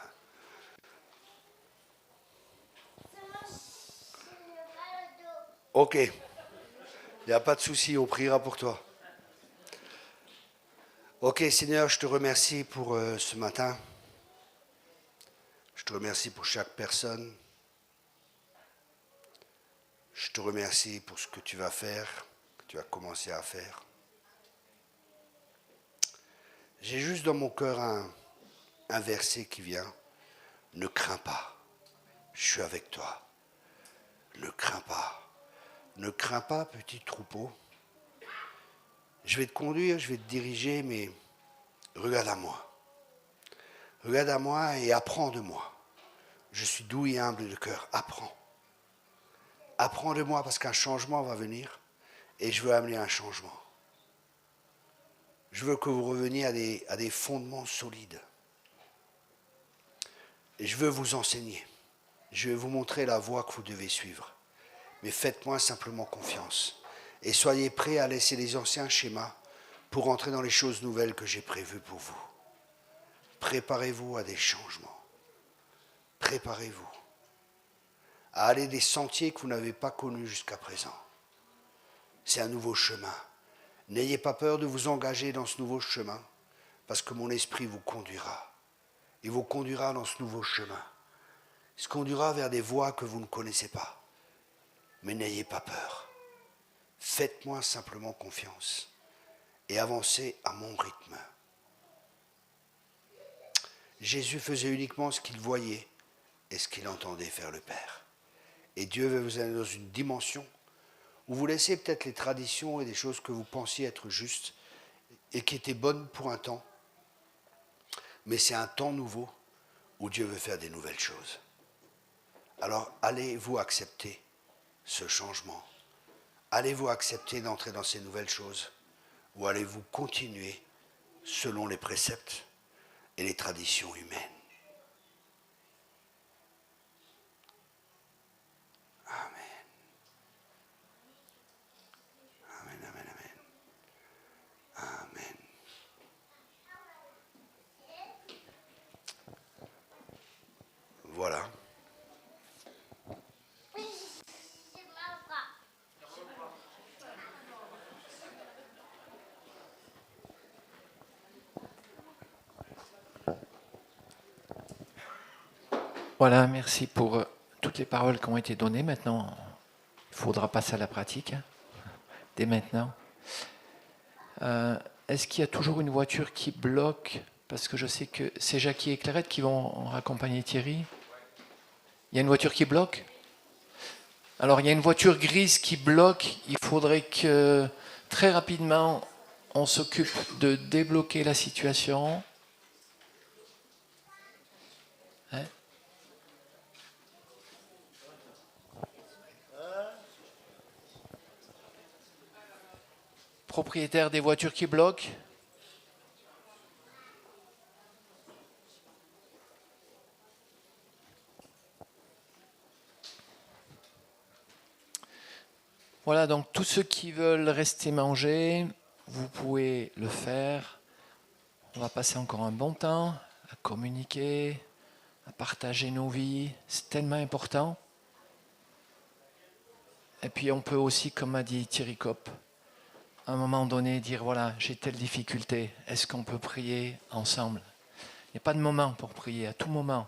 S2: Ok. Il n'y a pas de souci, on priera pour toi. Ok, Seigneur, je te remercie pour ce matin. Je te remercie pour chaque personne. Je te remercie pour ce que tu vas faire, que tu as commencé à faire. J'ai juste dans mon cœur un verset qui vient. Ne crains pas, je suis avec toi. Ne crains pas. Ne crains pas, petit troupeau. Je vais te conduire, je vais te diriger, mais regarde à moi. Regarde à moi et apprends de moi. Je suis doux et humble de cœur. Apprends. Apprends de moi parce qu'un changement va venir et je veux amener un changement. Je veux que vous reveniez à des fondements solides. Et je veux vous enseigner. Je vais vous montrer la voie que vous devez suivre. Mais faites-moi simplement confiance. Et soyez prêts à laisser les anciens schémas pour entrer dans les choses nouvelles que j'ai prévues pour vous. Préparez-vous à des changements. Préparez-vous à aller des sentiers que vous n'avez pas connus jusqu'à présent. C'est un nouveau chemin. N'ayez pas peur de vous engager dans ce nouveau chemin, parce que mon esprit vous conduira. Il vous conduira dans ce nouveau chemin. Il se conduira vers des voies que vous ne connaissez pas. Mais n'ayez pas peur. Faites-moi simplement confiance et avancez à mon rythme. Jésus faisait uniquement ce qu'il voyait et ce qu'il entendait faire le Père. Et Dieu veut vous amener dans une dimension où vous laissez peut-être les traditions et des choses que vous pensiez être justes et qui étaient bonnes pour un temps. Mais c'est un temps nouveau où Dieu veut faire des nouvelles choses. Alors allez-vous accepter ce changement? Allez-vous accepter d'entrer dans ces nouvelles choses? Ou allez-vous continuer selon les préceptes et les traditions humaines? Amen. Amen, amen, amen. Amen. Voilà.
S1: Voilà, merci pour toutes les paroles qui ont été données. Maintenant, il faudra passer à la pratique, hein, dès maintenant. Est-ce qu'il y a toujours une voiture qui bloque? Parce que je sais que c'est Jackie et Clarette qui vont accompagner Thierry. Il y a une voiture qui bloque? Alors, il y a une voiture grise qui bloque. Il faudrait que, très rapidement, on s'occupe de débloquer la situation. Hein? Propriétaire des voitures qui bloquent? Voilà, donc tous ceux qui veulent rester manger, vous pouvez le faire. On va passer encore un bon temps à communiquer, à partager nos vies. C'est tellement important. Et puis on peut aussi, comme a dit Thierry Kopp, à un moment donné dire, voilà, j'ai telle difficulté, est-ce qu'on peut prier ensemble? Il n'y a pas de moment pour prier, à tout moment.